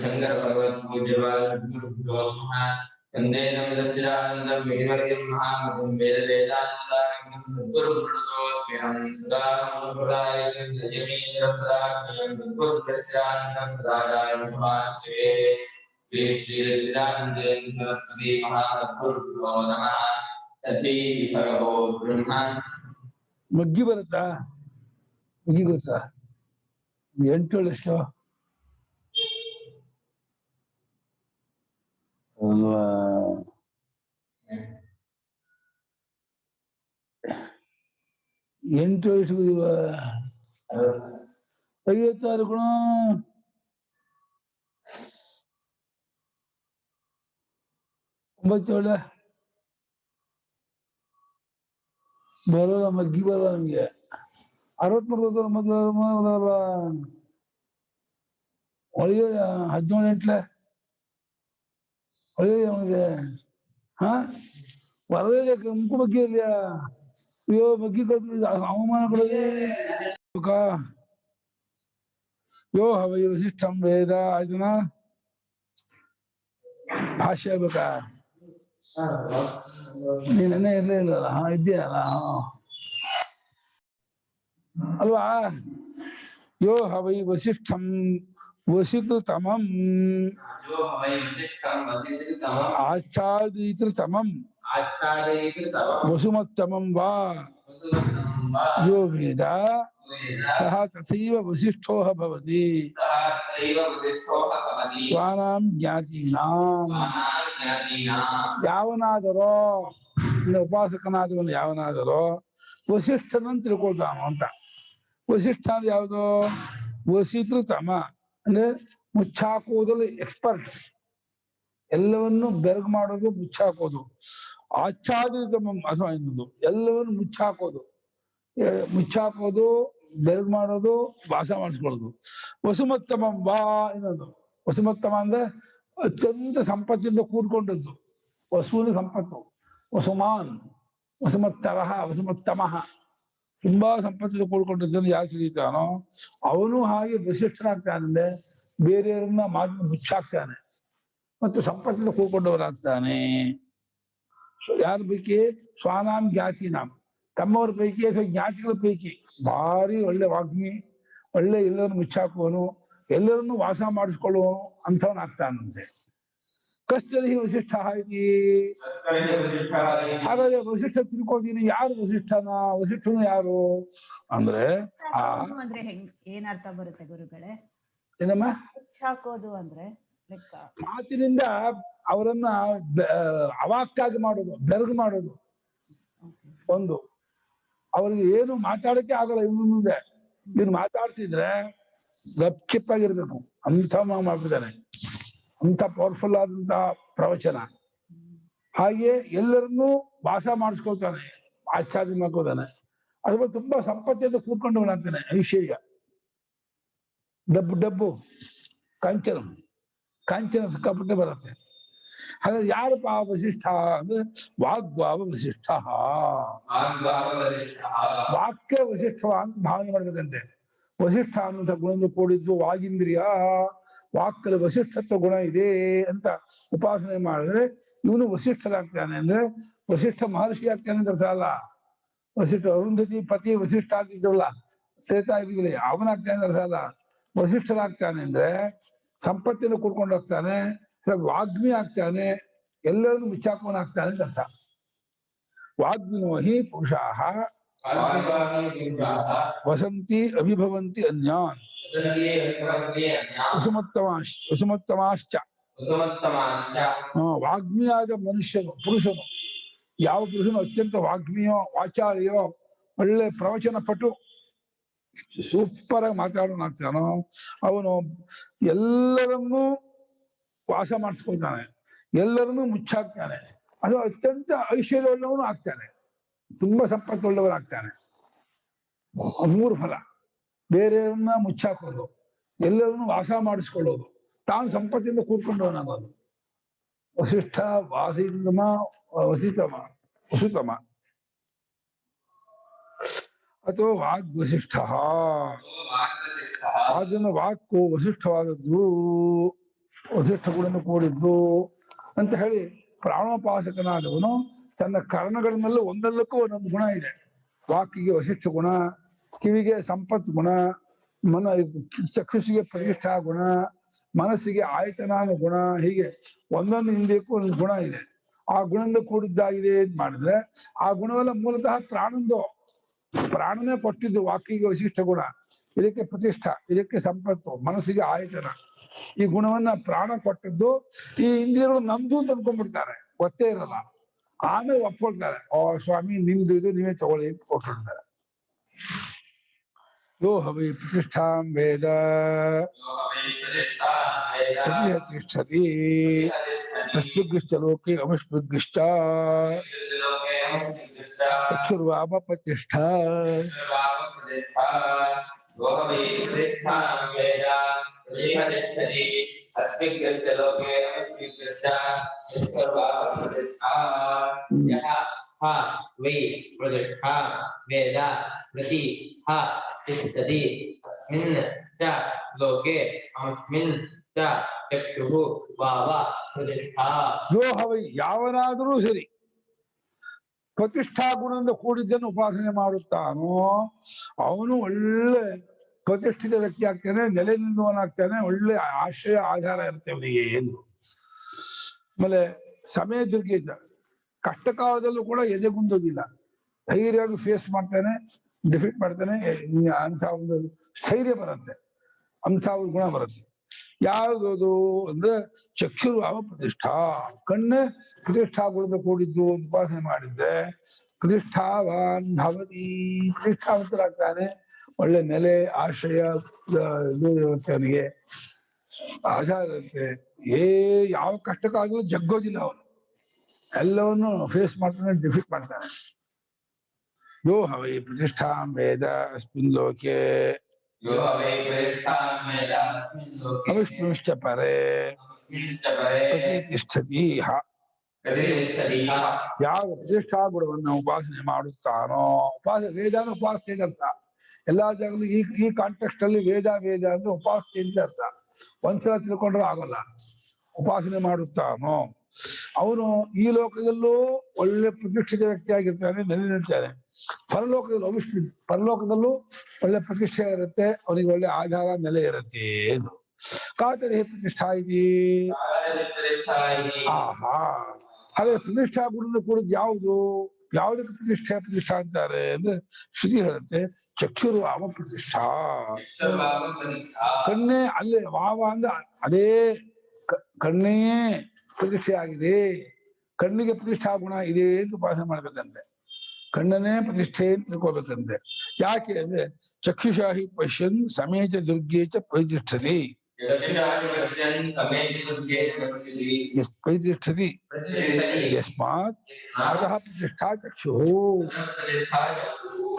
शंकर भगवत पूज्यपाद वंदेनं सच्चिदानन्दं वेदवर्यं महामहिं वेदवेदान्तदारकं सद्गुरुप्रणतोऽस्म्यहं सदा नमोऽप्रायं जयमेन्द्रप्रदास्यं सद्गुरुप्रचानन्दं सदाचार्यं समाश्रये श्री श्री सच्चिदानन्देन्द्र सरस्वती महासद्गुरुभ्यो नमः तस्मै भगवो ब्रह्म ಮಗ್ಗಿ ಬರುತ್ತಾ ಮಗ್ಗಿ ಗೊತ್ತಾ 8 ಎಷ್ಟು ಅಲ್ವಾ 8 ಎಷ್ಟು 56 ಗುಣ 97 ಬರೋಲ್ಲ ಮಗ್ಗಿ ಬರೋಲ್ಲ ನಮ್ಗೆ 63 ಮೊದಲ ಒಳಗೆ 17 ಎಂಟ್ಲೆ ಒಳ್ಳೆ ಅವನಿಗೆ ಹಾ ಬರಲಿಲ್ಲ ಕೆಂಪು ಬಗ್ಗೆ ಇದೆಯಾ ಅಯ್ಯೋ ಬಗ್ಗೆ ಅವಮಾನ ಕೊಡೋದೇ ಯೋ ಹವೈ ವಸಿಷ್ಠಂ ವೇದ ಆಯ್ತನ ಭಾಷ್ಯ ಬೇಕಾ ನೀನೆನ್ನೆ ಇರ್ಲೇ ಇಲ್ಲಲ್ಲ ಹಾ ಇದೆಯಲ್ಲ ಅಲ್ವಾ ಯೋ ಹವೈ ವಸಿಷ್ಠಂ ವಸಿತಮಂ ಆಚ್ಛಾದಿತಮಂ ವಸುಮತ್ತಮಂ ವಾ ಯೋ ವೇದ ಸಹ ತಥೈವ ವಸಿಷ್ಠೋಃ ಭವತಿ ಸ್ವಾನಾಂ ಜ್ಞಾತೀನಾಂ ಯಾವನಾದರೋ ಉಪಾಸಕನಾದವನು ಯಾವನಾದರೋ ವಸಿಷ್ಠನನ್ನು ತಿಳ್ಕೊಳ್ತಾನು ಅಂತ ವಸಿಷ್ಠ ಅಂದ್ರೆ ಯಾವುದು ವಸಿತೃತಮ ಅಂದ್ರೆ ಮುಚ್ಚಾಕೋದಲ್ಲಿ ಎಕ್ಸ್ಪರ್ಟ್ ಎಲ್ಲವನ್ನು ಬೆರಗು ಮಾಡೋದು ಮುಚ್ಚಾಕೋದು ಆಚ್ಛಾದಿತ ಅಥವಾ ಇನ್ನೊಂದು ಎಲ್ಲವನ್ನು ಮುಚ್ಚಾಕೋದು ಬೆರಗು ಮಾಡೋದು ವಾಸ ಮಾಡಿಸ್ಕೊಳ್ಳೋದು ವಸುಮತ್ತಮ ವಾ ಇನ್ನೊಂದು ವಸುಮತ್ತಮ ಅಂದ್ರೆ ಅತ್ಯಂತ ಸಂಪತ್ತಿಂದ ಕೂಡ್ಕೊಂಡದ್ದು ವಸೂಲಿ ಸಂಪತ್ತು ವಸುಮಾನ್ ವಸುಮತ್ತರಹ ವಸುಮತ್ತಮಃ ತುಂಬಾ ಸಂಪತ್ತಿಂದ ಕೂಡ್ಕೊಂಡಿದ್ದನ್ನು ಯಾರು ತಿಳಿತಾನೋ ಅವನು ಹಾಗೆ ವಸಿಷ್ಠನಾಗ್ತಾನಂದ್ರೆ ಬೇರೆಯವರನ್ನ ಮುಚ್ಚಾಕ್ತಾನೆ ಮತ್ತು ಸಂಪತ್ತಿಂದ ಕೂಡ್ಕೊಂಡವರಾಗ್ತಾನೆ ಯಾರ ಪೈಕಿ ಸ್ವಾನಾಂ ಜ್ಞಾತಿನಾಂ ತಮ್ಮವ್ರ ಪೈಕಿ ಅಥವಾ ಜ್ಞಾತಿಗಳ ಪೈಕಿ ಭಾರಿ ಒಳ್ಳೆ ವಾಗ್ಮಿ ಒಳ್ಳೆ ಎಲ್ಲರನ್ನು ಮುಚ್ಚಾಕುವನು ಎಲ್ಲರನ್ನು ವಾಸ ಮಾಡಿಸ್ಕೊಳ್ಳುವನು ಅಂಥವನಾಗ್ತಾನಂತೆ ಕಸ್ತರಿ ವಸಿಷ್ಠ ಐತಿ ಹಾಗಾದ್ರೆ ವಸಿಷ್ಠ ತಿಳ್ಕೊಳ್ತೀನಿ ಯಾರು ವಸಿಷ್ಠನು ಯಾರು ಅಂದ್ರೆ ಏನರ್ಥ ಬರುತ್ತೆ ಗುರುಗಳೇ ಏನಮ್ಮ ಮುಚ್ಚಾಕೋದು ಅಂದ್ರೆ ಮಾತಿನಿಂದ ಅವರನ್ನ ಅವಾಕ್ಕಾಗಿ ಮಾಡೋದು ಬೆರಗು ಮಾಡೋದು ಒಂದು ಅವ್ರಿಗೆ ಏನು ಮಾತಾಡಕ್ಕೆ ಆಗಲ್ಲ ಇವ್ನ ಮುಂದೆ ಇವ್ನು ಮಾತಾಡ್ತಿದ್ರೆ ಗಪ್ಚಿಪ್ಪಾಗಿರ್ಬೇಕು ಅಂಥ ಮಾಡ್ಬಿಡ್ತಾನೆ ಅಂತ ಪವರ್ಫುಲ್ ಆದಂತ ಪ್ರವಚನ ಹಾಗೆ ಎಲ್ಲರನ್ನೂ ವಾಸ ಮಾಡಿಸ್ಕೊಳ್ತಾನೆ ಆಚ್ಛಾದನೆ ಮಾಡ್ಕೋತಾನೆ ಅಥವಾ ತುಂಬಾ ಸಂಪತ್ತಿಂದ ಕೂತ್ಕೊಂಡವನಾಗ್ತಾನೆ ಐಶ್ವರ್ಯ ಡಬ್ಬು ಕಾಂಚನ ಸಿಕ್ಕಾಪಟ್ಟೆ ಬರುತ್ತೆ ಹಾಗಾದ್ರೆ ಯಾರಪ್ಪ ವಸಿಷ್ಠ ಅಂದ್ರೆ ವಾಗ್ಭಾವ ವಸಿಷ್ಠ ವಾಕ್ಯ ವಸಿಷ್ಠ ಅಂತ ಭಾವನೆ ಮಾಡ್ಬೇಕಂತೆ ವಸಿಷ್ಠ ಅನ್ನುವಂಥ ಗುಣದಿಂದ ಕೂಡಿದ್ದು ವಾಗಿಂದ್ರಿಯ ವಾಕ್ಕಲ್ಲಿ ವಸಿಷ್ಠತ್ವ ಗುಣ ಇದೆ ಅಂತ ಉಪಾಸನೆ ಮಾಡಿದ್ರೆ ಇವನು ವಸಿಷ್ಠರಾಗ್ತಾನೆ ಅಂದ್ರೆ ವಸಿಷ್ಠ ಮಹರ್ಷಿ ಆಗ್ತಾನೆ ಅಂತ ಅರ್ಥ ಅಲ್ಲ ವಸಿಷ್ಠ ಅರುಂಧತಿ ಪತಿ ವಸಿಷ್ಠ ಆಗಿದ್ದವಲ್ಲ ಶ್ರೇತ ಆಗಿದ್ದಿಲ್ಲ ಅವನಾಗ್ತಾನೆ ಅಂತ ಅರ್ಥ ಅಲ್ಲ ವಸಿಷ್ಠರಾಗ್ತಾನೆ ಅಂದ್ರೆ ಸಂಪತ್ತಿನ ಕೂಡ್ಕೊಂಡು ಹೋಗ್ತಾನೆ ವಾಗ್ಮಿ ಆಗ್ತಾನೆ ಎಲ್ಲರನ್ನು ಮುಚ್ಚಾಕೋನಾಗ್ತಾನೆ ಅಂತ ಅರ್ಥ ವಾಗ್ಮಿನೋ ಹಿ ಪುರುಷಾಃ ವಸಂತಿ ಅಭಿಭವಂತಿ ಅನ್ಯಾನ್ ವಸುಮತ್ತಮಾಶ್ಚ ವಾಗ್ಮಿಯಾದ ಮನುಷ್ಯನು ಪುರುಷನು ಯಾವ ಪುರುಷನು ಅತ್ಯಂತ ವಾಗ್ಮಿಯೋ ವಾಚಾಳಿಯೋ ಒಳ್ಳೆ ಪ್ರವಚನ ಪಟು ಸೂಪರ್ ಆಗಿ ಮಾತಾಡೋನಾಗ್ತಾನೋ ಅವನು ಎಲ್ಲರನ್ನೂ ವಾಸ ಮಾಡಿಸ್ಕೊಳ್ತಾನೆ ಎಲ್ಲರನ್ನೂ ಮುಚ್ಚಾಕ್ತಾನೆ ಅದು ಅತ್ಯಂತ ಐಶ್ವರ್ಯವುಳ್ಳವನು ಆಗ್ತಾನೆ ತುಂಬಾ ಸಂಪತ್ತುಳ್ಳವರಾಗ್ತಾನೆ 3 ಫಲ ಬೇರೆಯವ್ರನ್ನ ಮುಚ್ಚಾಕೋದು, ಎಲ್ಲರನ್ನು ವಾಸ ಮಾಡಿಸ್ಕೊಳ್ಳೋದು, ತಾನು ಸಂಪತ್ತಿಂದ ಕೂತ್ಕೊಂಡವನಾಗೋದು. ವಸಿಷ್ಠ ವಾಸಿತಮ ವಸಿತಮ ವಸುತಮ ಅಥವಾ ವಾಗ್ ವಸಿಷ್ಠ. ಅದನ್ನ ವಾಕು ವಸಿಷ್ಠವಾದದ್ದು, ವಸಿಷ್ಠ ಗುಣವನ್ನು ಕೂಡಿದ್ದು ಅಂತ ಹೇಳಿ ಪ್ರಾಣೋಪಾಸಕನಾದವನು ತನ್ನ ಕರ್ಣಗಳನ್ನೆಲ್ಲ ಒಂದಲ್ಲಕ್ಕೂ ಒಂದೊಂದು ಗುಣ ಇದೆ. ವಾಕಿಗೆ ವಸಿಷ್ಠ ಗುಣ, ಕಿವಿಗೆ ಸಂಪತ್ ಗುಣ, ಚಕ್ಷುಷಿಗೆ ಪ್ರತಿಷ್ಠಾ ಗುಣ, ಮನಸ್ಸಿಗೆ ಆಯತನಾನ ಗುಣ, ಹೀಗೆ ಒಂದೊಂದು ಹಿಂದಕ್ಕೂ ಒಂದು ಗುಣ ಇದೆ. ಆ ಗುಣದಿಂದ ಕೂಡಿದ್ದಾಗಿದೆ ಅಂತ ಮಾಡಿದ್ರೆ ಆ ಗುಣವೆಲ್ಲ ಮೂಲತಃ ಪ್ರಾಣಂದು. ಪ್ರಾಣನೇ ಕೊಟ್ಟಿದ್ದು ವಾಕಿಗೆ ವಶಿಷ್ಠ ಗುಣ, ಇದಕ್ಕೆ ಪ್ರತಿಷ್ಠಾ, ಇದಕ್ಕೆ ಸಂಪತ್ತು, ಮನಸ್ಸಿಗೆ ಆಯತನ. ಈ ಗುಣವನ್ನ ಪ್ರಾಣ ಕೊಟ್ಟದ್ದು. ಈ ಇಂದ್ರಿಯಗಳು ನಮ್ದು ಅಂತ ಅನ್ಕೊಂಡ್ಬಿಡ್ತಾರೆ, ಗೊತ್ತೇ ಇರಲ್ಲ. ಆಮೇಲೆ ಒಪ್ಕೊಳ್ತಾರೆ, ಓ ಸ್ವಾಮಿ ನಿಮ್ದು ಇದು, ನೀವೇ ತಗೊಳ್ಳಿ ಅಂತ ಕೊಟ್ಟಿರ್ತಾರೆ. ಯೋ ಹವೈ ಪ್ರತಿಷ್ಠಾಂ ವೇದ ಪ್ರತಿಷ್ಠತಿ ಅಸ್ಪೃಗ್ಶ್ಚ ಲೋಕೆ ಅಮಸ್ಪೃಗ್ಶ್ಚ ಚಕ್ಷುರ್ವಾಮ ಪ್ರತಿಷ್ಠಾ. ಯೋ ಹವೈ ಯಾವನಾದರೂ ಸರಿ ಪ್ರತಿಷ್ಠಾ ಗುಣದಿಂದ ಕೂಡಿದ್ದನ್ನು ಉಪಾಸನೆ ಮಾಡುತ್ತಾನೋ ಅವನು ಒಳ್ಳೆ ಪ್ರತಿಷ್ಠಿತ ವ್ಯಕ್ತಿ ಆಗ್ತಾನೆ, ನೆಲೆ ನಿಲ್ಲುವನಾಗ್ತಾನೆ, ಒಳ್ಳೆ ಆಶ್ರಯ ಆಧಾರ ಇರುತ್ತೆ ಅವನಿಗೆ ಎಂದು. ಆಮೇಲೆ ಸಮಯ ದುರ್ಗೀತ, ಕಷ್ಟ ಕಾಲದಲ್ಲೂ ಕೂಡ ಎದೆಗುಂದೋದಿಲ್ಲ, ಧೈರ್ಯವಾಗಿ ಫೇಸ್ ಮಾಡ್ತಾನೆ, ಡಿಫೀಟ್ ಮಾಡ್ತಾನೆ. ಅಂತ ಒಂದು ಸ್ಥೈರ್ಯ ಬರುತ್ತೆ, ಅಂಥ ಒಂದು ಗುಣ ಬರುತ್ತೆ. ಯಾವುದು ಅಂದ್ರೆ ಚಕ್ಷುರು ಅವ ಪ್ರತಿಷ್ಠಾ, ಕಣ್ಣೇ ಪ್ರತಿಷ್ಠಾ ಗುಣದ ಕೂಡಿದ್ದು ಉಪಾಸನೆ ಮಾಡಿದ್ದೆ ಪ್ರತಿಷ್ಠಾವಾನ್ ಭವತಿ, ಪ್ರತಿಷ್ಠಾವಂತರಾಗ್ತಾನೆ, ಒಳ್ಳೆ ನೆಲೆ ಆಶ್ರಯ ಇದು ಇರುತ್ತೆ ಅವನಿಗೆ, ಆಧಾರ ಇರುತ್ತೆ. ಯಾವ ಕಷ್ಟಕ್ಕಾಗಲೂ ಜಗ್ಗೋದಿಲ್ಲ ಅವನು, ಎಲ್ಲವನ್ನು ಫೇಸ್ ಮಾಡ್ತಾನೆ, ಡಿಫೀಟ್ ಮಾಡ್ತಾನೆ. ಯೋ ಹವೈ ಪ್ರತಿಷ್ಠಾಂ ವೇದ ಅಸ್ಮಿನ್ ಲೋಕೆ ಅವಿಷ್ಣುಶ್ಚ ಪರೇ ಪ್ರತಿಷ್ಠತಿ. ಯಾವ ಪ್ರತಿಷ್ಠಾ ಗುಣವನ್ನು ಉಪಾಸನೆ ಮಾಡುತ್ತಾನೋ, ವೇದಾನ ಉಪಾಸನೆ ಅರ್ಥ. ಎಲ್ಲಾ ಜಾಗದಲ್ಲೂ ಈ ಕಾಂಟೆಕ್ಸ್ಟ್ ಅಲ್ಲಿ ವೇದ ಅಂದ್ರೆ ಉಪಾಸನೆ ಅಂತ ಅರ್ಥ. ಒಂದ್ಸಲ ತಿಳ್ಕೊಂಡ್ರೆ ಆಗಲ್ಲ. ಉಪಾಸನೆ ಮಾಡುತ್ತಾನೋ ಅವನು ಈ ಲೋಕದಲ್ಲೂ ಒಳ್ಳೆ ಪ್ರತಿಷ್ಠಿತ ವ್ಯಕ್ತಿಯಾಗಿರ್ತಾನೆ, ನೆಲೆ ನಿಲ್ತಾನೆ. ಪರಲೋಕದಲ್ಲೂ ಒಳ್ಳೆ ಪ್ರತಿಷ್ಠೆ ಇರುತ್ತೆ, ಅವನಿಗೆ ಒಳ್ಳೆ ಆಧಾರ ನೆಲೆ ಇರುತ್ತೆ. ಏನು ಕಾತರಿ ಪ್ರತಿಷ್ಠಾ ಇದೆ. ಆಹಾ, ಹಾಗೆ ಪ್ರತಿಷ್ಠಾ ಗುಣದ ಕೂಡಿದ್ ಯಾವುದಕ್ಕೆ ಪ್ರತಿಷ್ಠಾ ಅಂತಾರೆ ಅಂದ್ರೆ ಶ್ರುತಿ ಹೇಳುತ್ತೆ ಚಕ್ಷುರು ವಾಮ ಪ್ರತಿಷ್ಠಾ. ಕಣ್ಣೇ ಅಲ್ಲೇ ವಾಮ ಅಂದ್ರೆ ಅದೇ ಕಣ್ಣೇ ಪ್ರತಿಷ್ಠೆ ಆಗಿದೆ, ಕಣ್ಣಿಗೆ ಪ್ರತಿಷ್ಠಾ ಗುಣ ಇದೆ ಅಂತ ಉಪಾಸನೆ ಮಾಡ್ಬೇಕಂತೆ. ಕಣ್ಣನೇ ಪ್ರತಿಷ್ಠೆ ಅಂತ ತಿಳ್ಕೋಬೇಕಂತೆ. ಯಾಕೆ ಅಂದ್ರೆ ಚಕ್ಷುಷಾಹಿ ಪಶ್ಯನ್ ಸಮೇತ ದುರ್ಗೇಚ ಪ್ರತಿಷ್ಠತಿ. ಪ್ರತಿಷ್ಠತಿ ಯಸ್ಮಾತ್ ಅತಃ ಪ್ರತಿಷ್ಠಾ ಚಕ್ಷು.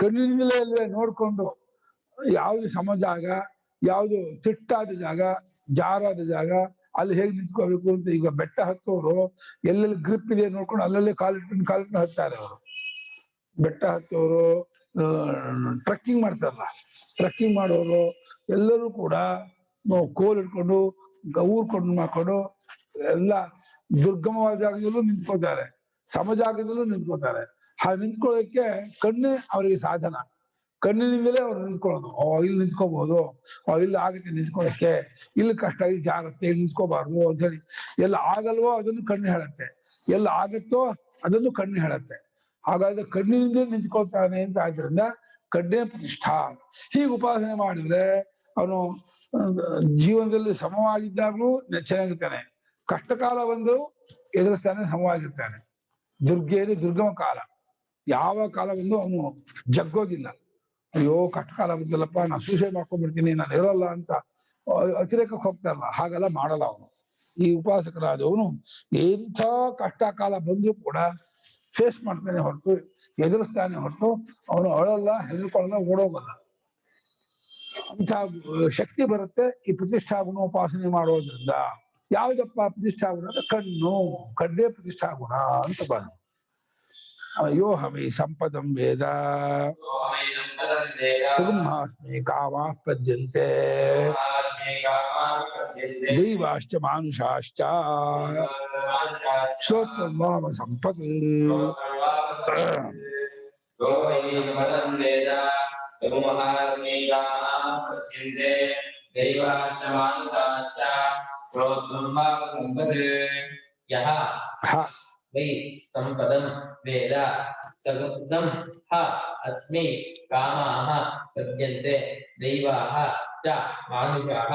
ಕಣ್ಣಿನಿಂದಲೇ ನೋಡ್ಕೊಂಡು ಯಾವುದು ಸಮಜಾಗ, ಯಾವುದು ತಿಟ್ಟಾದ ಜಾಗ, ಜಾರಾದ ಜಾಗ, ಅಲ್ಲಿ ಹೇಗೆ ನಿಂತ್ಕೋಬೇಕು ಅಂತ. ಈಗ ಬೆಟ್ಟ ಹತ್ತೋರು ಎಲ್ಲೆಲ್ಲಿ ಗ್ರಿಪ್ ಇದೆ ನೋಡ್ಕೊಂಡು ಅಲ್ಲಲ್ಲಿ ಕಾಲಿಟ್ಕೊಂಡು ಹತ್ತಾರೆ ಅವರು. ಬೆಟ್ಟ ಹತ್ತೋರು, ಟ್ರೆಕ್ಕಿಂಗ್ ಮಾಡ್ತಾರಲ್ಲ, ಟ್ರೆಕ್ಕಿಂಗ್ ಮಾಡೋರು ಎಲ್ಲರೂ ಕೂಡ ಕೋಲ್ ಇಟ್ಕೊಂಡು ಊರ್ಕೊಂಡು ಮಾಡ್ಕೊಂಡು ಎಲ್ಲ ದುರ್ಗಮವಾದ ಜಾಗದಲ್ಲೂ ನಿಂತ್ಕೋತಾರೆ, ಸಮಜಾಗದಲ್ಲೂ ನಿಂತ್ಕೋತಾರೆ. ಹಾಗೆ ನಿಂತ್ಕೊಳ್ಳೋಕೆ ಕಣ್ಣೇ ಅವರಿಗೆ ಸಾಧನ. ಕಣ್ಣಿನಿಂದಲೇ ಅವ್ರು ನಿಂತ್ಕೊಳ್ಳೋದು. ಇಲ್ಲಿ ನಿಂತ್ಕೋಬಹುದು, ಇಲ್ಲಿ ಆಗುತ್ತೆ ನಿಂತ್ಕೊಳ್ಳೋಕೆ, ಇಲ್ಲಿ ಕಷ್ಟ, ಇಲ್ಲಿ ಜಾಗ್ರತೆ, ಇಲ್ಲಿ ನಿಂತ್ಕೋಬಾರ್ದು ಅಂತ ಹೇಳಿ. ಎಲ್ಲ ಆಗಲ್ವೋ ಅದನ್ನು ಕಣ್ಣು ಹೇಳುತ್ತೆ, ಎಲ್ಲ ಆಗತ್ತೋ ಅದನ್ನು ಕಣ್ಣು ಹೇಳುತ್ತೆ. ಹಾಗಾದ್ರೆ ಕಣ್ಣಿನಿಂದ ನಿಂತ್ಕೊಳ್ತಾನೆ ಅಂತ ಆದ್ರಿಂದ ಕಣ್ಣೇ ಪ್ರತಿಷ್ಠಾ. ಹೀಗೆ ಉಪಾಸನೆ ಮಾಡಿದ್ರೆ ಅವನು ಜೀವನದಲ್ಲಿ ಸಮವಾಗಿದ್ದಾಗಲೂ ಚೆನ್ನಾಗಿರ್ತಾನೆ, ಕಷ್ಟಕಾಲ ಬಂದು ಎದುರಿಸ್ತಾನೆ, ಸಮವಾಗಿರ್ತಾನೆ. ದುರ್ಗಮ ಕಾಲ, ಯಾವ ಕಾಲ ಬಂದು ಅವನು ಜಗ್ಗೋದಿಲ್ಲ. ಅಯ್ಯೋ ಕಷ್ಟಕಾಲ ಬಂದಿಲ್ಲಪ್ಪ, ನಾನು ಸೂಸೈಡ್ ಮಾಡ್ಕೊಂಡ್ಬಿಡ್ತೀನಿ, ನಾನು ಇರೋಲ್ಲ ಅಂತ ಅತಿರೇಕಕ್ಕೆ ಹೋಗ್ತಾರಲ್ಲ, ಹಾಗೆಲ್ಲ ಮಾಡಲ್ಲ ಅವನು. ಈ ಉಪಾಸಕರಾದವನು ಎಂಥ ಕಷ್ಟ ಕಾಲ ಬಂದ್ರೂ ಕೂಡ ಫೇಸ್ ಮಾಡ್ತಾನೆ ಹೊರತು, ಎದುರಿಸ್ತಾನೆ ಹೊರತು ಅವನು ಅಳಲ್ಲ, ಹೆದರ್ಕೊಳ್ಳಲ್ಲ, ಓಡೋಗಲ್ಲ. ಅಂತ ಶಕ್ತಿ ಬರುತ್ತೆ ಈ ಪ್ರತಿಷ್ಠಾ ಗುಣೋಪಾಸನೆ ಮಾಡೋದ್ರಿಂದ. ಯಾವುದಪ್ಪ ಪ್ರತಿಷ್ಠಾ ಗುಣ ಅಂದ್ರೆ ಕಣ್ಣು, ಕಣ್ಣೇ ಪ್ರತಿಷ್ಠಾ ಗುಣ ಅಂತ ಬಂದು ಯೋ ಹಮಿ ಸಂಪದಂ ವೇದ ಸುಬ್ರಹ್ಮಾಸ್ಮಿ ಕಾಮಾ ಪದ್ಯಂತೆ ದೈವಾಶ್ಚ ಮಾನುಷಾಶ್ಚ ಶ್ರೋತ್ರಂ ವಾಮ ಸಂಪತ್. ವೈ ಸಂಪದಂ ವೇದ ಸಗುಪ್ತಂ ಹ ಅಸ್ಮಿ ಕಾಮಾಃ ಪದ್ಯಂತೆ ದೈವಾಃ ಚ ಮಾನುಷಾಃ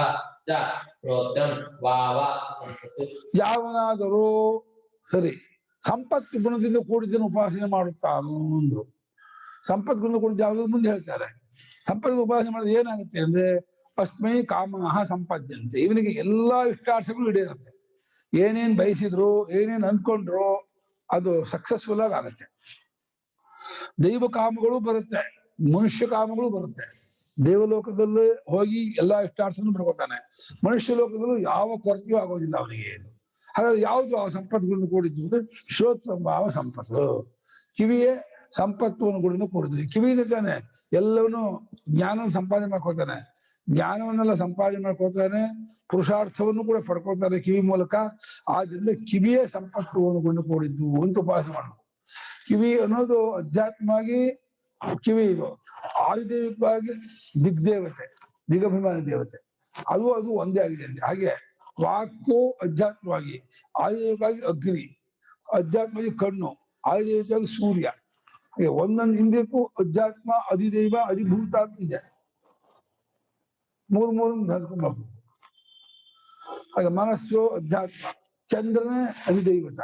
ಚ ಶ್ರೋತ್ರಂ ವಾವ ಸಂಪತ್ತು. ಯಾವನಾದರೂ ಸರಿ ಸಂಪತ್ತು ಗುಣದಿಂದ ಕೂಡಿದ್ದನ್ನು ಉಪಾಸನೆ ಮಾಡುತ್ತಾನು ಅಂದ್ರು. ಸಂಪತ್ ಗುಣ ಕೂಡಿದ ಯಾವುದು ಮುಂದೆ ಹೇಳ್ತಾರೆ. ಸಂಪತ್ತು ಉಪಾಸನೆ ಮಾಡಿದ್ರೆ ಏನಾಗುತ್ತೆ ಅಂದ್ರೆ ಅಸ್ಮೈ ಕಾಮಃ ಸಂಪದ್ಯಂತೆ, ಇವನಿಗೆ ಎಲ್ಲಾ ಇಷ್ಟಾರ್ಥಗಳು ಈಡೇರುತ್ತೆ. ಏನೇನ್ ಬಯಸಿದ್ರು ಏನೇನ್ ಅಂದ್ಕೊಂಡ್ರು ಅದು ಸಕ್ಸಸ್ಫುಲ್ ಆಗಿ ಆಗುತ್ತೆ. ದೈವ ಕಾಮಗಳು ಬರುತ್ತೆ, ಮನುಷ್ಯ ಕಾಮಗಳು ಬರುತ್ತೆ. ದೇವಲೋಕದಲ್ಲಿ ಹೋಗಿ ಎಲ್ಲಾ ಇಷ್ಟಾರ್ಥವನ್ನು ಪಡ್ಕೊತಾನೆ, ಮನುಷ್ಯ ಲೋಕದಲ್ಲೂ ಯಾವ ಕೊರತೆಯೂ ಆಗೋದಿಲ್ಲ ಅವನಿಗೆ. ಹಾಗಾದ್ರೆ ಯಾವುದು ಆ ಸಂಪತ್ತುಗಳನ್ನು ಕೂಡಿದ್ದು ಅಂದ್ರೆ ಶ್ರೋತ್ರಭಾವ ಸಂಪತ್ತು. ಕಿವಿಯೇ ಸಂಪತ್ತುವನ್ನು ಕೂಡ ಕೂಡಿದ್ವಿ. ಕಿವಿಯಿಂದ ತಾನೆ ಎಲ್ಲವನ್ನೂ ಜ್ಞಾನವನ್ನು ಸಂಪಾದನೆ ಮಾಡ್ಕೊತಾನೆ, ಜ್ಞಾನವನ್ನೆಲ್ಲ ಸಂಪಾದನೆ ಮಾಡ್ಕೊತಾನೆ, ಪುರುಷಾರ್ಥವನ್ನು ಕೂಡ ಪಡ್ಕೊಳ್ತಾನೆ ಕಿವಿ ಮೂಲಕ. ಆದ್ರಿಂದ ಕಿವಿಯೇ ಸಂಪತ್ತುವನ್ನು ಕೂಡಿದ್ದು ಅಂತ ಉಪಾಸನೆ ಮಾಡಬೇಕು. ಕಿವಿ ಅನ್ನೋದು ಅಧ್ಯಾತ್ಮವಾಗಿ ಕಿವಿ ಇದು, ಆದಿದೈವಿಕವಾಗಿ ದಿಗ್ದೇವತೆ, ದಿಗಭಿಮಾನಿ ದೇವತೆ, ಅದು ಒಂದೇ ಆಗಿದೆ ಅಂತ. ಹಾಗೆ ವಾಕು ಅಧ್ಯಾತ್ಮವಾಗಿ, ಆದಿದೈವಿಕವಾಗಿ ಅಗ್ನಿ, ಅಧ್ಯಾತ್ಮವಾಗಿ ಕಣ್ಣು, ಆದಿದೈವಿಕವಾಗಿ ಸೂರ್ಯ. ಒಂದೊಂದು ಇಂದ್ರಿಯಕ್ಕೂ ಅಧ್ಯಾತ್ಮ, ಅಧಿದೈವ, ಅಧಿಭೂತ ಅಂತ ಇದೆ. ಮೂರು ಧರ್ಕೊಂಡು ಹಾಗೆ ಮನಸ್ಸು ಅಧ್ಯಾತ್ಮ, ಚಂದ್ರನೇ ಅಧಿದೈವತ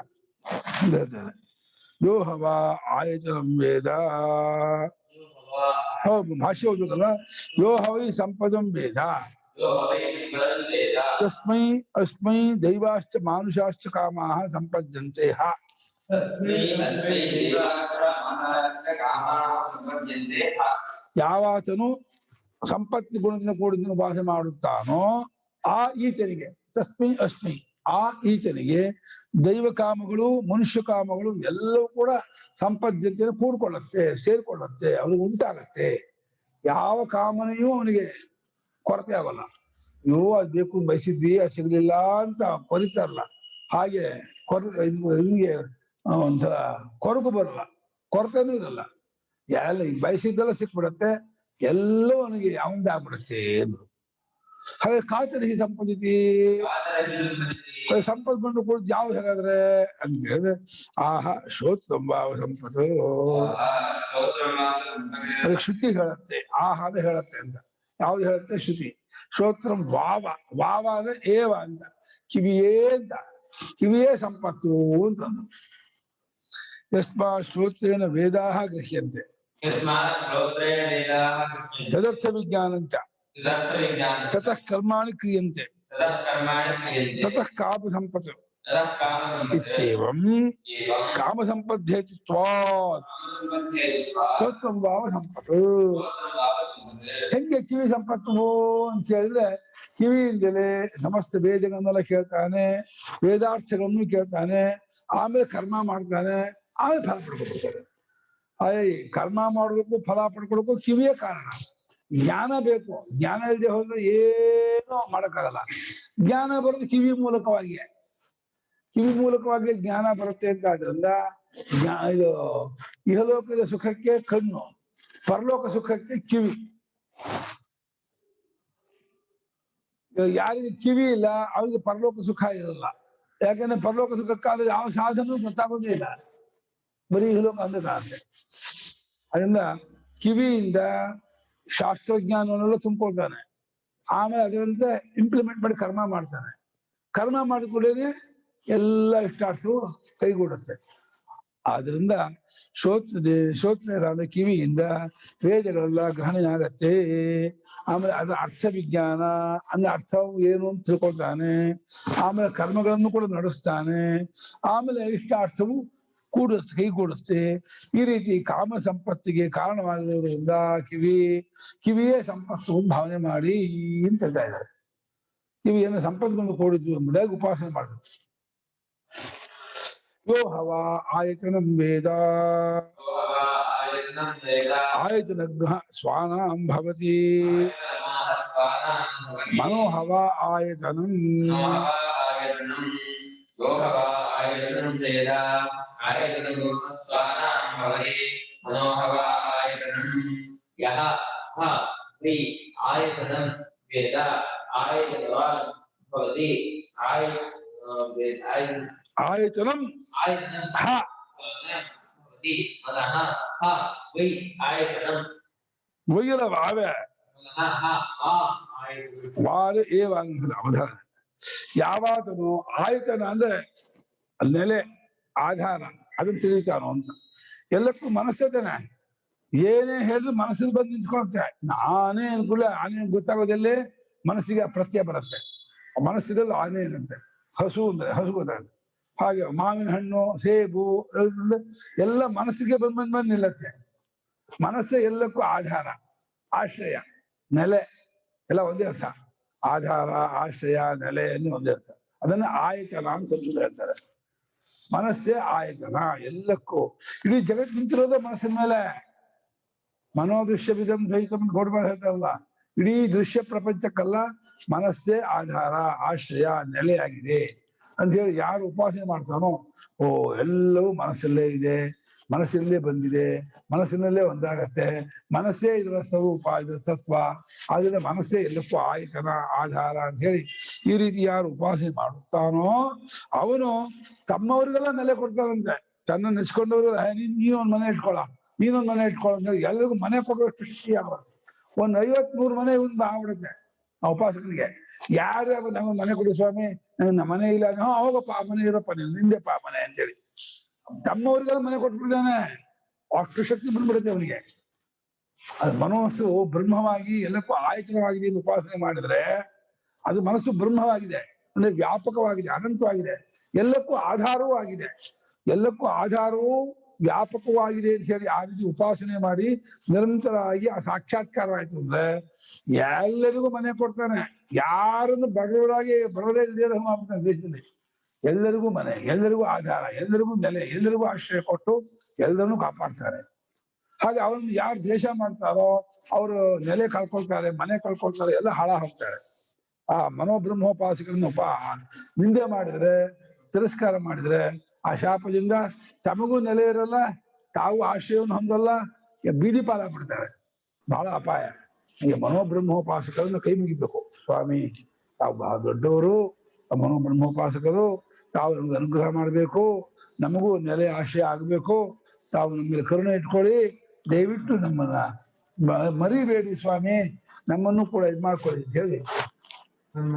ಅಂತ ಹೇಳ್ತಾರೆ. ಯೋ ಹವ ಆಯತನಂ ವೇದ, ಭಾಷೆ ಓದ್ಬೇಕಲ್ಲ. ಯೋ ಹವೈ ಸಂಪದಂ ವೇದ ತಸ್ಮೈ ಅಸ್ಮೈ ದೈವಾಶ್ಚ ಮಾನುಷಾಶ್ಚ ಕಾಮಾಃ ಸಂಪದ್ಯಂತೆ. ಯಾವಾತನು ಸಂಪತ್ತಿ ಗುಣದಿಂದ ಕೂಡಿದ್ದನ್ನು ಉಪಾಸನೆ ಮಾಡುತ್ತಾನೋ ಆ ಈತನಿಗೆ, ತಸ್ಮೈ ಅಸ್ಮೈ ಆ ಈತನಿಗೆ ದೈವ ಕಾಮಗಳು ಮನುಷ್ಯ ಕಾಮಗಳು ಎಲ್ಲವೂ ಕೂಡ ಸಂಪದ್ಯತೆಯನ್ನು ಕೂಡ್ಕೊಳ್ಳುತ್ತೆ, ಸೇರ್ಕೊಳ್ಳುತ್ತೆ, ಅವನಿಗೆ ಉಂಟಾಗತ್ತೆ. ಯಾವ ಕಾಮನೆಯೂ ಅವನಿಗೆ ಕೊರತೆ ಆಗಲ್ಲ. ಅಯ್ಯೋ ಅದ್ ಬೇಕು ಬಯಸಿದ್ವಿ ಅದು ಸಿಗ್ಲಿಲ್ಲ ಅಂತ ಕೊರಿತಾರಲ್ಲ, ಹಾಗೆ ನಿಮ್ಗೆ ಒಂಥರ ಕೊರಗು ಬರಲ್ಲ, ಕೊರತೆನೂ ಇರಲ್ಲ. ಎಲ್ಲ ಬಯಸಿದ್ದೆಲ್ಲ ಸಿಕ್ಬಿಡತ್ತೆ, ಎಲ್ಲವೂ ಅವನಿಗೆ ಅವಂದೇ ಆಗ್ಬಿಡುತ್ತೆ ಅಂದ್ರು. ಹಾಗೆ ಕಾತರಿಸಿ ಸಂಪದಿತಿ, ಸಂಪತ್ಕೊಂಡು ಕೂಡ ಯಾವ್ದು ಹೇಗಾದ್ರೆ ಅಂತ ಹೇಳಿದ್ರೆ ಆಹಾ ಶ್ರೋತ್ರಭಾವ ಸಂಪತ್ತು. ಅದಕ್ಕೆ ಶ್ರುತಿ ಹೇಳತ್ತೆ, ಆಹಾ ಅಂತ ಹೇಳತ್ತೆ ಅಂತ. ಯಾವ್ದು ಹೇಳುತ್ತೆ? ಶ್ರುತಿ. ಶ್ರೋತ್ರಂ ವಾವ, ವಾವ ಅಂದ್ರೆ ಏವ ಅಂತ, ಕಿವಿಯೇ ಅಂತ, ಕಿವಿಯೇ ಸಂಪತ್ತು ಅಂತಂದ್ರು. ಯಸ್ಮಾ ಶ್ರೋತ್ರೇಣ ವೇದಾಹ ಗೃಹ್ಯಂತೆ ತದರ್ಥ ವಿಜ್ಞಾನಂಚ ತತಃ ಕರ್ಮಾಣಿ ಕ್ರಿಯಂತೆ ತತಃ ಕಾಮ ಸಂಪತ್ತು ಇತ್ಯೇವಂ ಕಾಮ ಸಂಪದ್ಧೇತಿ ತ್ವಾತ್ ಶ್ರೋತ್ರಂ ಭಾವ ಸಂಪತ್ತು. ಹೆಂಗೆ ಕಿವಿ ಸಂಪತ್ತು ಅಂತ ಕೇಳಿದ್ರೆ, ಕಿವಿಯಿಂದಲೇ ಸಮಸ್ತ ವೇದಗಳನ್ನೆಲ್ಲ ಕೇಳ್ತಾನೆ, ವೇದಾರ್ಥಗಳನ್ನು ಕೇಳ್ತಾನೆ, ಆಮೇಲೆ ಕರ್ಮ ಮಾಡ್ತಾನೆ, ಆಮೇಲೆ ಫಲ ಪಡ್ಕೊಳ್ತಾರೆ. ಕರ್ಮ ಮಾಡ್ಬೇಕು, ಫಲ ಪಡ್ಕೊಳ್ಬೇಕು, ಕಿವಿಯೇ ಕಾರಣ. ಜ್ಞಾನ ಬೇಕು, ಜ್ಞಾನ ಇಲ್ಲದೆ ಹೋದ್ರೆ ಏನೂ ಮಾಡಕ್ಕಾಗಲ್ಲ. ಜ್ಞಾನ ಬರೋದು ಕಿವಿ ಮೂಲಕವಾಗಿ, ಕಿವಿ ಮೂಲಕವಾಗಿ ಜ್ಞಾನ ಬರುತ್ತೆ ಅಂತ. ಆದ್ರಿಂದ ಇದು ಇಹಲೋಕದ ಸುಖಕ್ಕೆ ಕಣ್ಣು, ಪರಲೋಕ ಸುಖಕ್ಕೆ ಕಿವಿ. ಯಾರಿಗೆ ಕಿವಿ ಇಲ್ಲ ಅವ್ರಿಗೆ ಪರಲೋಕ ಸುಖ ಇರಲ್ಲ. ಯಾಕಂದ್ರೆ ಪರಲೋಕ ಸುಖಕ್ಕಾದ್ರೆ ಯಾವ ಸಾಧನೂ ಗೊತ್ತಾಗೋದೇ ಇಲ್ಲ, ಬರೀ ಇಹಲೋಕ ಅಂದ್ರೆ ಕಾಣುತ್ತೆ. ಅದರಿಂದ ಕಿವಿಯಿಂದ ಶಾಸ್ತ್ರಜ್ಞಾನವನ್ನೆಲ್ಲ ತುಂಬಿಕೊಳ್ತಾನೆ, ಆಮೇಲೆ ಅದರಂತೆ ಇಂಪ್ಲಿಮೆಂಟ್ ಮಾಡಿ ಕರ್ಮ ಮಾಡ್ತಾನೆ. ಕರ್ಮ ಮಾಡಿದ ಕೂಡಲೇ ಎಲ್ಲ ಇಷ್ಟಾರ್ಥವು ಕೈಗೂಡುತ್ತೆ. ಆದ್ರಿಂದ ಶ್ರೋತ್ರ ಕಿವಿಯಿಂದ ವೇದಗಳೆಲ್ಲ ಗ್ರಹಣೆ ಆಗತ್ತೆ. ಆಮೇಲೆ ಅದರ ಅರ್ಥ ವಿಜ್ಞಾನ ಅಂದ್ರೆ ಅರ್ಥವು ಏನು ಅಂತ ತಿಳ್ಕೊಳ್ತಾನೆ, ಆಮೇಲೆ ಕರ್ಮಗಳನ್ನು ಕೂಡ ನಡೆಸ್ತಾನೆ, ಆಮೇಲೆ ಇಷ್ಟಾರ್ಥವು ಕೈಗೂಡಿಸ್ತೆ. ಈ ರೀತಿ ಕಾಮ ಸಂಪತ್ತಿಗೆ ಕಾರಣವಾಗಿರುವುದರಿಂದ ಕಿವಿಯೇ ಸಂಪತ್ತು ಭಾವನೆ ಮಾಡಿ ಅಂತ ಹೇಳ್ತಾ ಇದ್ದಾರೆ. ಕಿವಿಯನ್ನು ಸಂಪತ್ಕೊಂಡು ಕೂಡಿದ್ದು ಎಂಬುದಾಗಿ ಉಪಾಸನೆ ಮಾಡಬೇಕು. ಯೋ ಹವ ಆಯತನಂ ವೇದ ಆಯತನ ಸ್ವಾನಾಂ ಭವತಿ ಮನೋಹವ ಆಯತನಂ ಯಹ ವೈ ಆಯತನಂ ವೇದ ಆಯತನವಾನ್ ಭವತಿ ಆಯತನಂ ಹ ವೈಯಲ ವಾವೆ ವಾರ ಏವ ಅವಧಾನ. ಯಾವಾತನು ಆಯತನ ಅಂದ್ರೆ ನೆಲೆ ಆಧಾರ ಅದನ್ನ ತಿಳಿತಾನೋ ಅಂತ. ಎಲ್ಲಕ್ಕೂ ಮನಸ್ಸೇತಾನೆ. ಏನೇ ಹೇಳಿದ್ರು ಮನಸ್ಸಿಗೆ ಬಂದು ನಿಂತ್ಕೊಳ್ತೆ. ನಾನೇ ಅನ್ಕೂಲ ಆನೆ ಗೊತ್ತಾಗೋದಲ್ಲೇ ಮನಸ್ಸಿಗೆ ಪ್ರತ್ಯಯ ಬರುತ್ತೆ. ಮನಸ್ಸಿದಲ್ಲಿ ಆನೆ ಇರುತ್ತೆ. ಹಸು ಅಂದ್ರೆ ಹಸು ಗೊತ್ತಾಗುತ್ತೆ. ಹಾಗೆ ಮಾವಿನ ಹಣ್ಣು ಸೇಬು ಎಲ್ಲ ಮನಸ್ಸಿಗೆ ಬಂದ್ ನಿಲ್ಲತ್ತೆ. ಮನಸ್ಸೇ ಎಲ್ಲಕ್ಕೂ ಆಧಾರ ಆಶ್ರಯ ನೆಲೆ ಎಲ್ಲ ಒಂದೇ ಅರ್ಥ. ಆಧಾರ ಆಶ್ರಯ ನೆಲೆ ಎಂದು ಒಂದೇ ಅರ್ಥ. ಅದನ್ನ ಆಯತನ ಅಂತ ಸಂಸ್ಕೃತ ಹೇಳ್ತಾರೆ. ಮನಸ್ಸೇ ಆಯತನ ಎಲ್ಲಕ್ಕೂ. ಇಡೀ ಜಗತ್ತು ನಿಂತಿರೋದೇ ಮನಸ್ಸಿನ ಮೇಲೆ. ಮನೋದೃಶ್ಯ ವಿಧಂ ದ್ವೈತಂ ಗೌಡಮಾಡ ಹೇಳ್ತಾರಲ್ಲ, ಇಡೀ ದೃಶ್ಯ ಪ್ರಪಂಚಕ್ಕಲ್ಲ ಮನಸ್ಸೇ ಆಧಾರ ಆಶ್ರಯ ನೆಲೆಯಾಗಿದೆ ಅಂತ ಹೇಳಿ ಯಾರು ಉಪಾಸನೆ ಮಾಡ್ತಾನೋ ಓ ಎಲ್ಲವೂ ಮನಸ್ಸಲ್ಲೇ ಇದೆ, ಮನಸ್ಸಿನಲ್ಲೇ ಬಂದಿದೆ, ಮನಸ್ಸಿನಲ್ಲೇ ಒಂದಾಗತ್ತೆ, ಮನಸ್ಸೇ ಇದರ ಸ್ವರೂಪ, ಇದರ ತತ್ವ, ಆದ್ರೆ ಮನಸ್ಸೇ ಎಲ್ಲಕ್ಕೂ ಆಯತನ ಆಧಾರ ಅಂತ ಹೇಳಿ ಈ ರೀತಿ ಯಾರು ಉಪಾಸನೆ ಮಾಡುತ್ತಾನೋ ಅವನು ತಮ್ಮವ್ರಿಗೆಲ್ಲ ನೆಲೆ ಕೊಡ್ತಾನಂತೆ. ತನ್ನ ನೆಚ್ಕೊಂಡವ್ರು ನೀನೊಂದು ಮನೆ ಇಟ್ಕೊಳ್ಳ, ನೀನೊಂದು ಮನೆ ಇಟ್ಕೊಳ್ಳ ಅಂತ ಹೇಳಿ ಎಲ್ಲರಿಗೂ ಮನೆ ಕೊಡುವಷ್ಟು ಶಕ್ತಿ ಆಗೋದು. ಒಂದು 50-100 ಮನೆ ಒಂದು ಆಗ್ಬಿಡುತ್ತೆ ಆ ಉಪಾಸಕನಿಗೆ. ಯಾರು ನಮಗೆ ಮನೆ ಕೊಡಿ ಸ್ವಾಮಿ, ನಮ್ಮ ಮನೆ ಇಲ್ಲ, ಹೋಗಪ್ಪ ಆ ಮನೆ ಇರಪ್ಪ, ನೀನು ನಿಂದೆಪ್ಪ ಆ ಮನೆ ಅಂತೇಳಿ ತಮ್ಮವ್ರಿಗೆಲ್ಲ ಮನೆ ಕೊಟ್ಬಿಡ್ತಾನೆ. ಅಷ್ಟು ಶಕ್ತಿ ಬಂದ್ಬಿಡುತ್ತೆ ಅವನಿಗೆ. ಅದು ಮನಸ್ಸು ಬ್ರಹ್ಮವಾಗಿ ಎಲ್ಲಕ್ಕೂ ಆಯತನವಾಗಿದೆ ಎಂದು ಉಪಾಸನೆ ಮಾಡಿದ್ರೆ ಅದು ಮನಸ್ಸು ಬ್ರಹ್ಮವಾಗಿದೆ ಅಂದ್ರೆ ವ್ಯಾಪಕವಾಗಿದೆ, ಅನಂತವಾಗಿದೆ, ಎಲ್ಲಕ್ಕೂ ಆಧಾರವೂ ಆಗಿದೆ. ಎಲ್ಲಕ್ಕೂ ಆಧಾರವೂ ವ್ಯಾಪಕವಾಗಿದೆ ಅಂತ ಹೇಳಿ ಆ ರೀತಿ ಉಪಾಸನೆ ಮಾಡಿ ನಿರಂತರವಾಗಿ ಆ ಸಾಕ್ಷಾತ್ಕಾರವಾಯ್ತು ಅಂದ್ರೆ ಎಲ್ಲರಿಗೂ ಮನೆ ಕೊಡ್ತಾನೆ. ಯಾರನ್ನು ಬಡವರಾಗಿ ಬಡವರೇ ಇಲ್ಲದೆ ಮಾಡ್ತಾನೆ ದೇಶದಲ್ಲಿ. ಎಲ್ಲರಿಗೂ ಮನೆ, ಎಲ್ಲರಿಗೂ ಆಧಾರ, ಎಲ್ಲರಿಗೂ ನೆಲೆ, ಎಲ್ಲರಿಗೂ ಆಶ್ರಯ ಕೊಟ್ಟು ಎಲ್ಲರನ್ನೂ ಕಾಪಾಡ್ತಾರೆ. ಹಾಗೆ ಅವರನ್ನು ಯಾರು ದ್ವೇಷ ಮಾಡ್ತಾರೋ ಅವರು ನೆಲೆ ಕಳ್ಕೊಳ್ತಾರೆ, ಮನೆ ಕಳ್ಕೊಳ್ತಾರೆ, ಎಲ್ಲ ಹಾಳ ಹೋಗ್ತಾರೆ. ಆ ಮನೋಬ್ರಹ್ಮೋಪಾಸಕರನ್ನು ನಿಂದೆ ಮಾಡಿದ್ರೆ, ತಿರಸ್ಕಾರ ಮಾಡಿದ್ರೆ ಆ ಶಾಪದಿಂದ ತಮಗೂ ನೆಲೆ ಇರಲ್ಲ, ತಾವು ಆಶ್ರಯವನ್ನು ಹೊಂದಲ್ಲ, ಬೀದಿ ಪಾಲಾಗ್ಬಿಡ್ತಾರೆ. ಬಹಳ ಅಪಾಯ. ಹೀಗೆ ಮನೋಬ್ರಹ್ಮೋಪಾಸಕರನ್ನು ಕೈ ಮುಗಿಬೇಕು. ಸ್ವಾಮಿ ತಾವು ಬಹಳ ದೊಡ್ಡವರು, ಮನೋಬ್ರಹ್ಮೋಪಾಸಕರು, ತಾವು ನಮ್ಗೆ ಅನುಗ್ರಹ ಮಾಡಬೇಕು, ನಮಗೂ ನೆಲೆ ಆಶ್ರಯ ಆಗ್ಬೇಕು, ತಾವು ನಮ್ಗೆ ಕರುಣೆ ಇಟ್ಕೊಳ್ಳಿ, ದಯವಿಟ್ಟು ನಮ್ಮನ್ನ ಮರಿಬೇಡಿ ಸ್ವಾಮಿ, ನಮ್ಮನ್ನು ಕೂಡ ಇದ್ ಮಾಡ್ಕೊಳ್ಳಿ ಅಂತ ಹೇಳಿ ಒಂದ್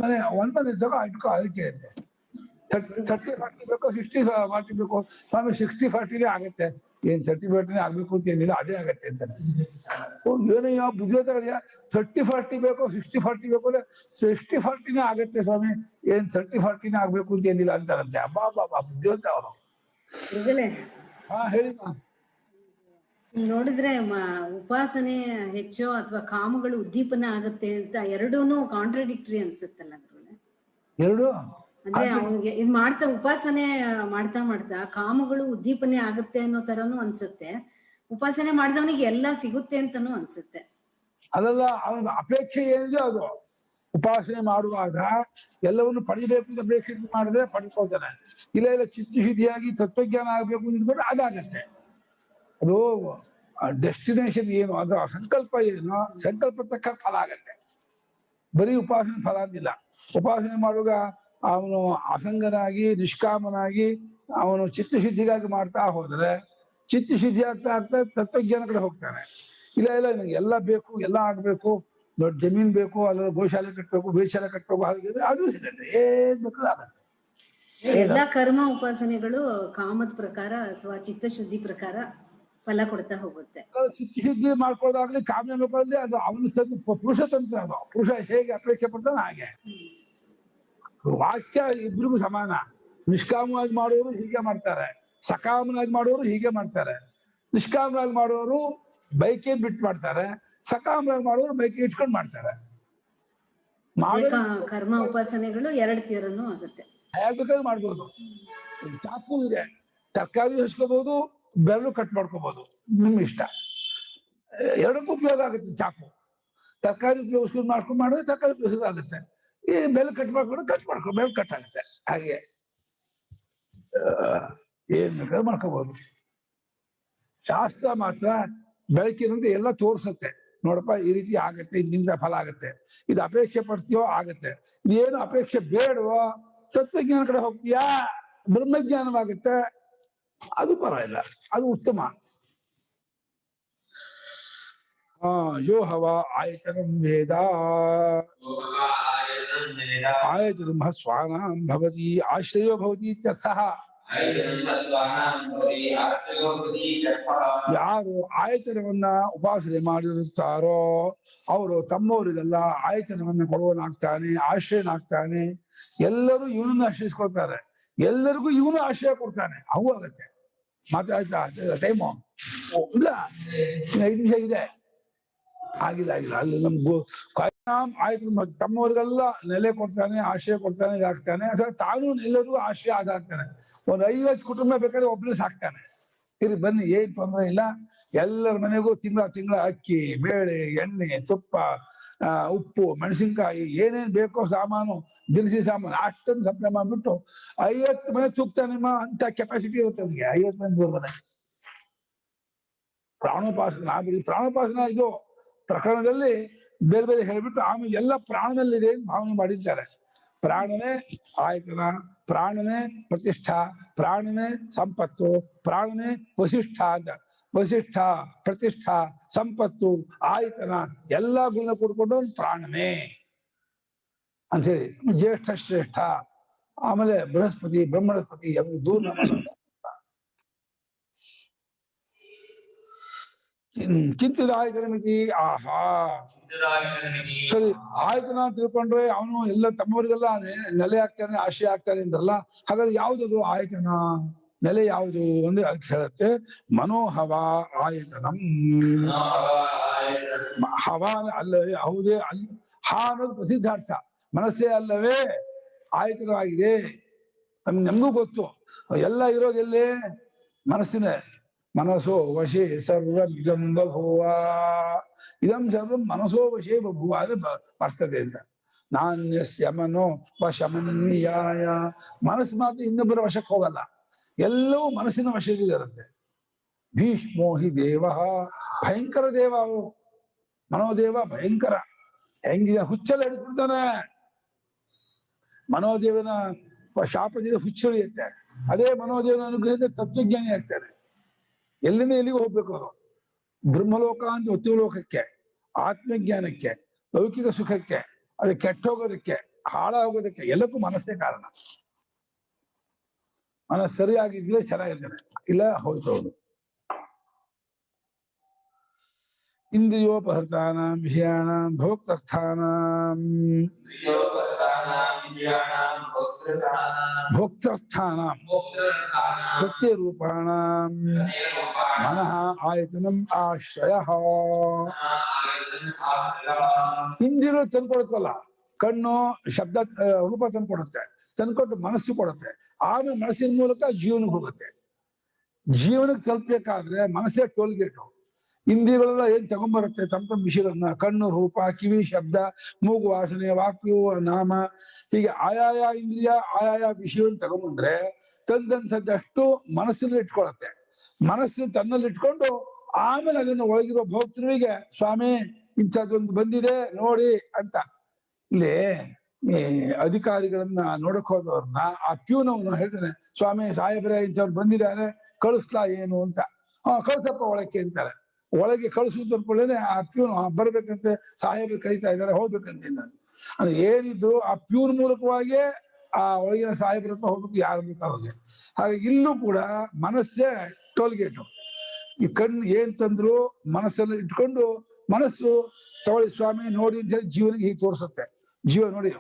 ಮನೆ ಇಟ್ಕೋ. ಅದಕ್ಕೆ 30-40 ಬೇಕು, 60-40 ಬೇಕು ಸ್ವಾಮಿ. 60-40 ಆಗತ್ತೆ, ಏನ್ 30-40 ಆಗ್ಬೇಕು ಅಂತ ಏನಿಲ್ಲ, ಅದೇ ಆಗತ್ತೆ ಅಂತಾನೆ. ಏನೋ ಯಾವ ಬುದ್ಧಿವಂತ 30-40 ಬೇಕು, 60-40 ಬೇಕು ಅಂದ್ರೆ 60-40 ಆಗತ್ತೆ ಸ್ವಾಮಿ, ಏನ್ 30-40 ಆಗ್ಬೇಕು ಅಂತ ಏನಿಲ್ಲ ಅಂತಾರಂತೆ. ಅಬ್ಬಾ ಬುದ್ಧಿವಂತ ಅವರು. ಹಾ ಹೇಳಿ. ನೋಡಿದ್ರೆ ಉಪಾಸನೆ ಹೆಚ್ಚೋ ಅಥವಾ ಕಾಮಗಳು ಉದ್ದೀಪನ ಆಗತ್ತೆ ಅಂತ ಎರಡೂನು ಕಾಂಟ್ರಡಿಕ್ಟರಿ ಅನ್ಸುತ್ತಲ್ಲ ಎರಡು. ಅಂದ್ರೆ ಅವನಿಗೆ ಇದ್ ಉಪಾಸನೆ ಮಾಡ್ತಾ ಕಾಮಗಳು ಉದ್ದೀಪನೆ ಆಗುತ್ತೆ ಅನ್ನೋ ತರನು ಅನ್ಸುತ್ತೆ. ಉಪಾಸನೆ ಮಾಡಿದವನಿಗೆ ಎಲ್ಲ ಸಿಗುತ್ತೆ ಅಂತಾನು ಅನ್ಸುತ್ತೆ. ಅದಲ್ಲ, ಅವನ ಅಪೇಕ್ಷೆ ಏನಿದೆ ಅದು. ಉಪಾಸನೆ ಮಾಡುವಾಗ ಎಲ್ಲವನ್ನು ಪಡಿಬೇಕು ಅಂತ ಅಪೇಕ್ಷೆ ಮಾಡಿದ್ರೆ ಪಡ್ಕೊಳ್ತಾನೆ. ಇಲ್ಲ ಚಿತ್ತಶುದ್ಧಿಯಾಗಿ ತತ್ವಜ್ಞಾನ ಆಗ್ಬೇಕು ಅಂದ್ಬಿಟ್ಟು ಅದಾಗತ್ತೆ. ಅದು ಡೆಸ್ಟಿನೇಷನ್ ಏನು, ಅದು ಸಂಕಲ್ಪ ಏನು, ಸಂಕಲ್ಪ ತಕ್ಕ ಫಲ ಆಗತ್ತೆ. ಬರೀ ಉಪಾಸನೆ ಫಲ ಅಂದಿಲ್ಲ. ಉಪಾಸನೆ ಮಾಡುವಾಗ ಅವನು ಅಸಂಗನಾಗಿ ನಿಷ್ಕಾಮನಾಗಿ ಅವನು ಚಿತ್ತಶುದ್ಧಿಗಾಗಿ ಮಾಡ್ತಾ ಹೋದ್ರೆ ಚಿತ್ತಶುದ್ಧಿ ಆಗ್ತಾ ತತ್ವಜ್ಞಾನ ಕಡೆ ಹೋಗ್ತಾನೆ. ಇಲ್ಲ ನನಗೆ ಎಲ್ಲ ಬೇಕು, ಎಲ್ಲ ಆಗ್ಬೇಕು, ದೊಡ್ಡ ಜಮೀನ್ ಬೇಕು, ಅಲ್ಲ ಗೋಶಾಲೆ ಕಟ್ಬೇಕು, ಬೇಶಾಲೆ ಕಟ್ಬೇಕು, ಹಾಗಿದ್ರೆ ಅದು ಸಿಗತ್ತೆ. ಏನ್ ಬೇಕಾದ್ರೂ ಆಗತ್ತೆ. ಎಲ್ಲಾ ಕರ್ಮ ಉಪಾಸನೆಗಳು ಕಾಮದ ಪ್ರಕಾರ ಅಥವಾ ಚಿತ್ತಶುದ್ಧಿ ಪ್ರಕಾರ ಫಲ ಕೊಡ್ತಾ ಹೋಗುತ್ತೆ. ಚಿತ್ತಶುದ್ಧಿ ಮಾಡ್ಕೊಳ್ಳೋದಾಗ್ಲಿ ಕಾಮ್ಯ ಬೇಕಾದ್ರೆ ಅದು ಅವನು ಪುರುಷ ತಂತ್ರ. ಅದು ಪುರುಷ ಹೇಗೆ ಅಪೇಕ್ಷೆ ಪಡ್ತಾನೆ ಹಾಗೆ. ವಾಕ್ಯ ಇಬ್ರಿಗೂ ಸಮಾನ. ನಿಷ್ಕಾಮವಾಗಿ ಮಾಡೋರು ಹೀಗೆ ಮಾಡ್ತಾರೆ, ಸಕಾಮನಾಗಿ ಮಾಡೋರು ಹೀಗೆ ಮಾಡ್ತಾರೆ. ನಿಷ್ಕಾಮನಾಗಿ ಮಾಡೋರು ಬೈಕೆ ಬಿಟ್ಟು ಮಾಡ್ತಾರೆ, ಸಕಾಮನಾಗಿ ಮಾಡೋರು ಬೈಕೆ ಇಟ್ಕೊಂಡು ಮಾಡ್ತಾರೆ. ಕರ್ಮ ಉಪಾಸನೆಗಳು ಎರಡು ತೀರನು ಆಗುತ್ತೆ. ಬೇಕಾದ್ರೂ ಮಾಡ್ಬೋದು. ಚಾಕು ಇದೆ, ತರಕಾರಿ ಹಚ್ಕೋಬಹುದು, ಬೆರಳು ಕಟ್ ಮಾಡ್ಕೋಬಹುದು, ನಿಮ್ ಇಷ್ಟ. ಎರಡಕ್ಕೂ ಉಪಯೋಗ ಆಗುತ್ತೆ. ಚಾಕು ತರಕಾರಿ ಉಪಯೋಗಿಸ್ಕೊಂಡು ಮಾಡಿದ್ರೆ ತರಕಾರಿ ಉಪಯೋಗ ಆಗುತ್ತೆ. ಈ ಬೆಲೆ ಕಟ್ ಮಾಡ್ಕೊಂಡು ಬೆಲೆ ಕಟ್ ಆಗುತ್ತೆ. ಹಾಗೆ ಏನ್ ಬೇಕಾದ್ರೂ ಮಾಡ್ಕೋಬಹುದು. ಶಾಸ್ತ್ರ ಮಾತ್ರ ಬೆಳಕಿನಂತ ಎಲ್ಲ ತೋರಿಸುತ್ತೆ. ನೋಡಪ್ಪ, ಈ ರೀತಿ ಆಗತ್ತೆ, ಇದರಿಂದ ಫಲ ಆಗತ್ತೆ, ಇದು ಅಪೇಕ್ಷೆ ಪಡ್ತೀಯೋ ಆಗತ್ತೆ, ಇದೇನು ಅಪೇಕ್ಷೆ ಬೇಡವೋ ತತ್ವಜ್ಞಾನ ಕಡೆ ಹೋಗ್ತೀಯಾ ಬ್ರಹ್ಮಜ್ಞಾನವಾಗುತ್ತೆ, ಅದು ಪರವಾಗಿಲ್ಲ, ಅದು ಉತ್ತಮ. ಯೋ ಹವ ಆಯತನಂ ವೇದ ಆಯತನಂ ಸ್ವಾನಾಂ ಭವತಿ ಆಶ್ರಯೋ ಭವತಿ ಇತ್ಯರ್ಥಃ. ಯಾರು ಆಯತನವನ್ನ ಉಪಾಸನೆ ಮಾಡಿರುತ್ತಾರೋ ಅವರು ತಮ್ಮವರಿಗೆಲ್ಲ ಆಯತನವನ್ನ ಕೊಡುವನಾಗ್ತಾನೆ, ಆಶ್ರಯನಾಗ್ತಾನೆ. ಎಲ್ಲರೂ ಇವನನ್ನು ಆಶ್ರಯಿಸ್ಕೊಳ್ತಾರೆ, ಎಲ್ಲರಿಗೂ ಇವನು ಆಶ್ರಯ ಕೊಡ್ತಾನೆ. ಅವು ಆಗತ್ತೆ. ಮಾತಾಡ್ತಾ ಟೈಮು ಇಲ್ಲ, 5 ನಿಮಿಷ ಇದೆ. ಆಗಿಲ್ಲ ಅಲ್ಲಿ ನಮ್ಗೂ ಆಯ್ತು. ತಮ್ಮವ್ರಿಗೆಲ್ಲ ನೆಲೆ ಕೊಡ್ತಾನೆ, ಆಶ್ರಯ ಕೊಡ್ತಾನೆ, ಇದಾಗ್ತಾನೆ. ಅಥವಾ ತಾನು ಎಲ್ಲರಿಗೂ ಆಶ್ರಯ ಅದಾಗ್ತಾನೆ. ಒಂದು 50 ಕುಟುಂಬ ಬೇಕಾದ್ರೆ ಒಬ್ಬನೇ ಸಾಕ್ತಾನೆ. ಇಲ್ಲಿ ಬನ್ನಿ, ಏನ್ ತೊಂದರೆ ಇಲ್ಲ. ಎಲ್ಲರ ಮನೆಗೂ ತಿಂಗಳ ಅಕ್ಕಿ, ಬೇಳೆ, ಎಣ್ಣೆ, ತುಪ್ಪ, ಉಪ್ಪು, ಮೆಣಸಿನ್ಕಾಯಿ, ಏನೇನ್ ಬೇಕೋ ಸಾಮಾನು, ದಿನಸಿ ಸಾಮಾನು ಅಷ್ಟೊಂದು ಸಪ್ಲೈ ಮಾಡ್ಬಿಟ್ಟು 50 ಮನೆ ತೂಗ್ತಾನೆಮ್ಮ ಅಂತ ಕೆಪಾಸಿಟಿ ಇರುತ್ತೆ ಅವ್ರಿಗೆ. 50 ಮನೆ ದೂರ ಮನೆ. ಪ್ರಾಣೋಪಾಸನ ಇದು ಪ್ರಕರಣದಲ್ಲಿ ಬೇರೆ ಬೇರೆ ಹೇಳ್ಬಿಟ್ಟು ಆಮೇಲೆ ಎಲ್ಲ ಪ್ರಾಣದಲ್ಲಿದೆ ಅಂತ ಭಾವನೆ ಮಾಡಿದ್ದಾರೆ. ಪ್ರಾಣನೇ ಆಯತನ, ಪ್ರಾಣನೇ ಪ್ರತಿಷ್ಠಾ, ಪ್ರಾಣನೇ ಸಂಪತ್ತು, ಪ್ರಾಣನೇ ವಸಿಷ್ಠ ಅಂತ. ವಸಿಷ್ಠ, ಪ್ರತಿಷ್ಠಾ, ಸಂಪತ್ತು, ಆಯತನ ಎಲ್ಲ ಗುಣ ಕೊಡ್ಕೊಂಡು ಪ್ರಾಣನೇ ಅಂಥೇಳಿ. ಜ್ಯೇಷ್ಠ ಶ್ರೇಷ್ಠ, ಆಮೇಲೆ ಬೃಹಸ್ಪತಿ, ಬ್ರಹ್ಮಣಸ್ಪತಿ ಎಂದು ದೂರ. ಕಿಂಚಿದ ಆಯತನ ಮಿತಿ. ಆಹಾ, ಸರಿ, ಆಯತನ ತಿಳ್ಕೊಂಡ್ರೆ ಅವನು ಎಲ್ಲ ತಮ್ಮವರಿಗೆಲ್ಲ ನೆಲೆ ಆಗ್ತಾನೆ, ಆಶ್ರಯ ಆಗ್ತಾನೆ ಅಂದ್ರಲ್ಲ. ಹಾಗಾದ್ರೆ ಯಾವ್ದದು ಆಯತನ, ನೆಲೆ ಯಾವುದು ಅಂದ್ರೆ ಅದಕ್ಕೆ ಹೇಳುತ್ತೆ ಮನೋಹವ ಆಯತನಂ. ಹವ ಅಲ್ಲವೇ, ಹೌದೇ, ಹಾ ಅನ್ನೋದು ಪ್ರಸಿದ್ಧಾರ್ಥ. ಮನಸ್ಸೇ ಅಲ್ಲವೇ ಆಯತನವಾಗಿದೆ. ನಮಗೂ ಗೊತ್ತು, ಎಲ್ಲ ಇರೋದೆಲ್ಲೇ ಮನಸ್ಸಿನ. ಮನಸೋ ವಶೇ ಸರ್ವಂ ಇದಂ ಬಭುವ, ಇದಂ ಸರ್ವಂ ಮನಸೋ ವಶೇ ಬಭುವ ಅದು ಬರ್ತದೆ ಅಂತ. ನಾನ್ಯಸ್ಯ ಮನೋ ವಶಮನ್ವಿಯಾಯ. ಮನಸ್ಸು ಮಾತ್ರ ಇನ್ನೊಬ್ಬರ ವಶಕ್ಕೆ ಹೋಗಲ್ಲ, ಎಲ್ಲವೂ ಮನಸ್ಸಿನ ವಶದಲ್ಲಿ ಇರುತ್ತೆ. ಭೀಷ್ಮೋ ಹಿ ದೇವ, ಭಯಂಕರ ದೇವ ಅವರು. ಮನೋದೇವ ಭಯಂಕರ, ಹೆಂಗಿದೆ, ಹುಚ್ಚಲ್ಲಿ ಹಿಡಿದ್ಬಿಡ್ತಾನೆ. ಮನೋದೇವನ ಶಾಪದಿಂದ ಹುಚ್ಚಳಿಯುತ್ತೆ. ಅದೇ ಮನೋದೇವನ ಅನುಗ್ರಹದಿಂದ ತತ್ವಜ್ಞಾನಿ ಆಗ್ತಾನೆ. ಎಲ್ಲಿಂದ ಎಲ್ಲಿಗೂ ಹೋಗ್ಬೇಕು ಅವರು. ಬ್ರಹ್ಮಲೋಕ ಅಂತ ಉತ್ತಿಮ ಲೋಕಕ್ಕೆ, ಆತ್ಮಜ್ಞಾನಕ್ಕೆ, ಲೌಕಿಕ ಸುಖಕ್ಕೆ, ಅದು ಕೆಟ್ಟ ಹೋಗೋದಕ್ಕೆ, ಹಾಳಾಗೋದಕ್ಕೆ ಎಲ್ಲಕ್ಕೂ ಮನಸ್ಸೇ ಕಾರಣ. ಮನಸ್ಸು ಸರಿಯಾಗಿದ್ರೆ ಚೆನ್ನಾಗಿರ್ತಾನೆ, ಇಲ್ಲ ಹೋಯ್ತು ಹೌದು. ಇಂದ್ರಿಯೋಪಹೃತಾನಾಂ ವಿಷಯಾಣಾಂ ಭೋಕ್ತರ್ಥಾನಾಂ ಭೋಕ್ತರ್ಥಾನಾಂ ಪ್ರತ್ಯರೂಪಾಣಾಂ ಮನಃ ಆಯತನಂ ಆಶ್ರಯಃ. ಇಂದ್ರಿಯಗಳು ತಂದ್ಕೊಡುತ್ತಲ್ಲ, ಕಣ್ಣು ಶಬ್ದ ರೂಪ ತಂದ್ಕೊಡುತ್ತೆ, ತಂದ್ಕೊಟ್ಟು ಮನಸ್ಸು ಕೊಡುತ್ತೆ. ಆಮೇಲೆ ಮನಸ್ಸಿನ ಮೂಲಕ ಜೀವನಕ್ಕೆ ಹೋಗುತ್ತೆ. ಜೀವನಕ್ಕೆ ತಲುಪಬೇಕಾದ್ರೆ ಮನಸ್ಸೇ ಟೋಲ್ಗೇಟು. ಇಂದ್ರಿಯಗಳೆಲ್ಲ ಏನ್ ತಗೊಂಡ್ಬರುತ್ತೆ ತಮ್ಮ ವಿಷಯಗಳನ್ನ, ಕಣ್ಣು ರೂಪ, ಕಿವಿ ಶಬ್ದ, ಮೂಗು ವಾಸನೆ, ವಾಕ್ಯು ನಾಮ, ಹೀಗೆ ಆಯಾಯ ಇಂದ್ರಿಯ ಆಯಾಯ ವಿಷಯವನ್ನು ತಗೊಂಡ್ಬಂದ್ರೆ ತಂದಂಥದ್ದಷ್ಟು ಮನಸ್ಸಲ್ಲಿ ಇಟ್ಕೊಳತ್ತೆ. ಮನಸ್ಸು ತನ್ನಲ್ಲಿ ಇಟ್ಕೊಂಡು ಆಮೇಲೆ ಅದನ್ನು ಒಳಗಿರೋ ಭೋಕ್ತೃವಿಗೆ ಸ್ವಾಮಿ ಇಂಥದ್ದೊಂದು ಬಂದಿದೆ ನೋಡಿ ಅಂತ. ಇಲ್ಲಿ ಅಧಿಕಾರಿಗಳನ್ನ ನೋಡಕ್ ಹೋದವ್ರನ್ನ ಆ ಪ್ಯೂನವನು ಹೇಳ್ತಾನೆ, ಸ್ವಾಮಿ ಸಾಹೇಬ್ರೆ ಇಂಥವ್ರು ಬಂದಿದ್ದಾರೆ, ಕಳಿಸ್ಲಾ ಏನು ಅಂತ. ಕಳ್ಸಪ್ಪ ಒಳಕ್ಕೆ ಅಂತಾರೆ. ಒಳಗೆ ಕಳಿಸುವುದು ಅನ್ಕೊಳ್ಳೇನೆ ಆ ಪ್ಯೂನ್ ಬರ್ಬೇಕಂತೆ, ಸಾಹೇಬ್ರು ಕರೀತಾ ಇದ್ದಾರೆ ಹೋಗ್ಬೇಕಂತ. ಅಂದ್ರೆ ಏನಿದ್ರು ಆ ಪ್ಯೂನ್ ಮೂಲಕವಾಗಿಯೇ ಆ ಒಳಗಿನ ಸಾಹೇಬ್ರ ಹತ್ರ ಹೋಗ್ಬೇಕು, ಯಾರ ಮೂಲಕ ಹೋಗಿ. ಹಾಗೆ ಇಲ್ಲೂ ಕೂಡ ಮನಸ್ಸೇ ಟೋಲ್ಗೇಟು. ಈ ಕಣ್ಣು ಏನ್ ತಂದ್ರು ಮನಸ್ಸನ್ನು ಇಟ್ಕೊಂಡು ಮನಸ್ಸು ತಗೊಳ್ಳಿ ಸ್ವಾಮಿ ನೋಡಿ ಅಂತ ಹೇಳಿ ಜೀವನಿಗೆ ಹೀಗೆ ತೋರಿಸುತ್ತೆ. ಜೀವ ನೋಡಿ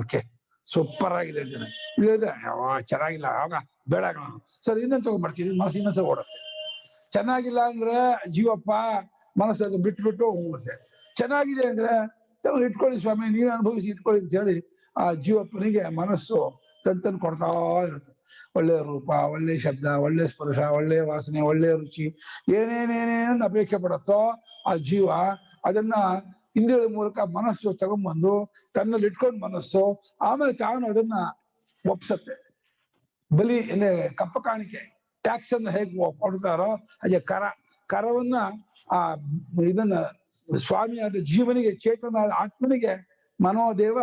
ಓಕೆ ಸೂಪರ್ ಆಗಿದೆ ಅಂತಾನೆ. ಇಳಿದ ಚೆನ್ನಾಗಿಲ್ಲ ಆಗ ಬೇಡ ಕಣ ಸರ್ ಇನ್ನೊಂದು ತಗೊಂಡ್ಬರ್ತೀನಿ, ಮನಸ್ಸು ಇನ್ನೊಂದ್ಸಲ ಓಡುತ್ತೆ. ಚೆನ್ನಾಗಿಲ್ಲ ಅಂದ್ರೆ ಜೀವಪ್ಪ ಮನಸ್ಸು ಅದು ಬಿಟ್ಬಿಟ್ಟು ಹೋಗುತ್ತೆ. ಚೆನ್ನಾಗಿದೆ ಅಂದ್ರೆ ಇಟ್ಕೊಳ್ಳಿ ಸ್ವಾಮಿ ನೀವೇ ಅನುಭವಿಸಿ ಇಟ್ಕೊಳ್ಳಿ ಅಂತ ಹೇಳಿ ಆ ಜೀವಪ್ಪನಿಗೆ ಮನಸ್ಸು ತಂತನ್ ಕೊಡ್ತಾ ಇರುತ್ತೆ. ಒಳ್ಳೆ ರೂಪ, ಒಳ್ಳೆ ಶಬ್ದ, ಒಳ್ಳೆ ಸ್ಪರ್ಶ, ಒಳ್ಳೆ ವಾಸನೆ, ಒಳ್ಳೆ ರುಚಿ, ಏನೇನೇನೇನಂದು ಅಪೇಕ್ಷೆ ಪಡುತ್ತೋ ಆ ಜೀವ ಅದನ್ನ ಇಂದ್ರಿಯಗಳ ಮೂಲಕ ಮನಸ್ಸು ತಗೊಂಡ್ಬಂದು ತನ್ನಲ್ಲಿ ಇಟ್ಕೊಂಡು ಮನಸ್ಸು ಆಮೇಲೆ ತಾನು ಅದನ್ನ ಒಪ್ಸತ್ತೆ. ಬಲಿ ಅಂದ್ರೆ ಕಪ್ಪ ಕಾಣಿಕೆ ಟ್ಯಾಕ್ಸ್ ಅನ್ನ ಹೇಗೆ ಕೊಡ್ತಾರೋ ಹಾಗೆ ಕರವನ್ನ ಆ ಇದನ್ನ ಸ್ವಾಮಿಯಾದ ಜೀವನಿಗೆ, ಚೇತನಾದ ಆತ್ಮನಿಗೆ ಮನೋದೇವ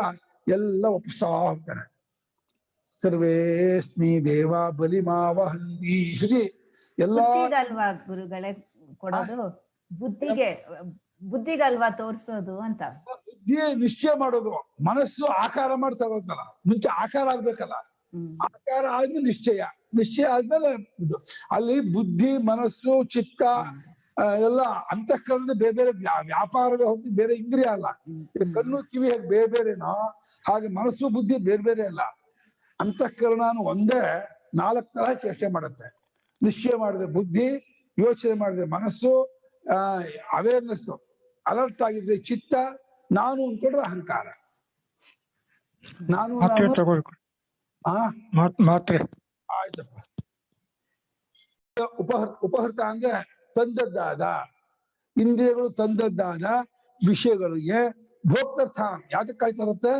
ಎಲ್ಲ ಒಪ್ಪಿಸ್ತಾ ಹೋಗ್ತಾನೆ. ಸರ್ವೇಸ್ಮಿ ದೇವ ಬಲಿ ಮಾವಹಂತಿ ಶ್ರುತಿ ಎಲ್ಲ ಬುದ್ಧಿಗಲ್ವಾ ಗುರುಗಳೇ ಕೊಡೋದು? ಬುದ್ಧಿಗಲ್ವಾ ತೋರ್ಸೋದು ಅಂತ? ಬುದ್ಧಿ ನಿಶ್ಚಯ ಮಾಡೋದು, ಮನಸ್ಸು ಆಕಾರ ಮಾಡಿ ತಗೋತಲ್ಲ, ಮುಂಚೆ ಆಕಾರ ಆಗ್ಬೇಕಲ್ಲ, ಆಕಾರ ಆದ್ಮೇಲೆ ನಿಶ್ಚಯ ಆದ್ಮೇಲೆ ಇದು. ಅಲ್ಲಿ ಬುದ್ಧಿ, ಮನಸ್ಸು, ಚಿತ್ತ ಎಲ್ಲ ಅಂತಃಕರಣದ ಬೇರೆ ಬೇರೆ ವ್ಯಾಪಾರದ ಹೊರತು ಬೇರೆ ಇಂದ್ರಿಯ ಅಲ್ಲ. ಕಣ್ಣು ಕಿವಿ ಹೇಗೆ ಬೇರೆ ಬೇರೆನೋ ಹಾಗೆ ಮನಸ್ಸು ಬುದ್ಧಿ ಬೇರೆ ಬೇರೆ ಅಲ್ಲ. ಅಂತಃಕರಣನು ಒಂದೇ 4 ತರ ಚೇಷ್ಟೆ ಮಾಡುತ್ತೆ. ನಿಶ್ಚಯ ಮಾಡಿದ್ರೆ ಬುದ್ಧಿ, ಯೋಚನೆ ಮಾಡಿದ್ರೆ ಮನಸ್ಸು, ಅವೇರ್ನೆಸ್ ಅಲರ್ಟ್ ಆಗಿದ್ರೆ ಚಿತ್ತ, ನಾನು ಅಂದ್ಕೊಂಡ್ರೆ ಅಹಂಕಾರ. ನಾನು ಆಯ್ತಪ್ಪ. ಉಪಹೃತ ಅಂದ್ರೆ ತಂದದ್ದಾದ ಇಂದ್ರಿಯಗಳು, ತಂದದ್ದಾದ ವಿಷಯಗಳಿಗೆ ಭೋಕ್ತರ್ಥ ಯಾತಕ್ಕಾಯ್ತರುತ್ತೆ?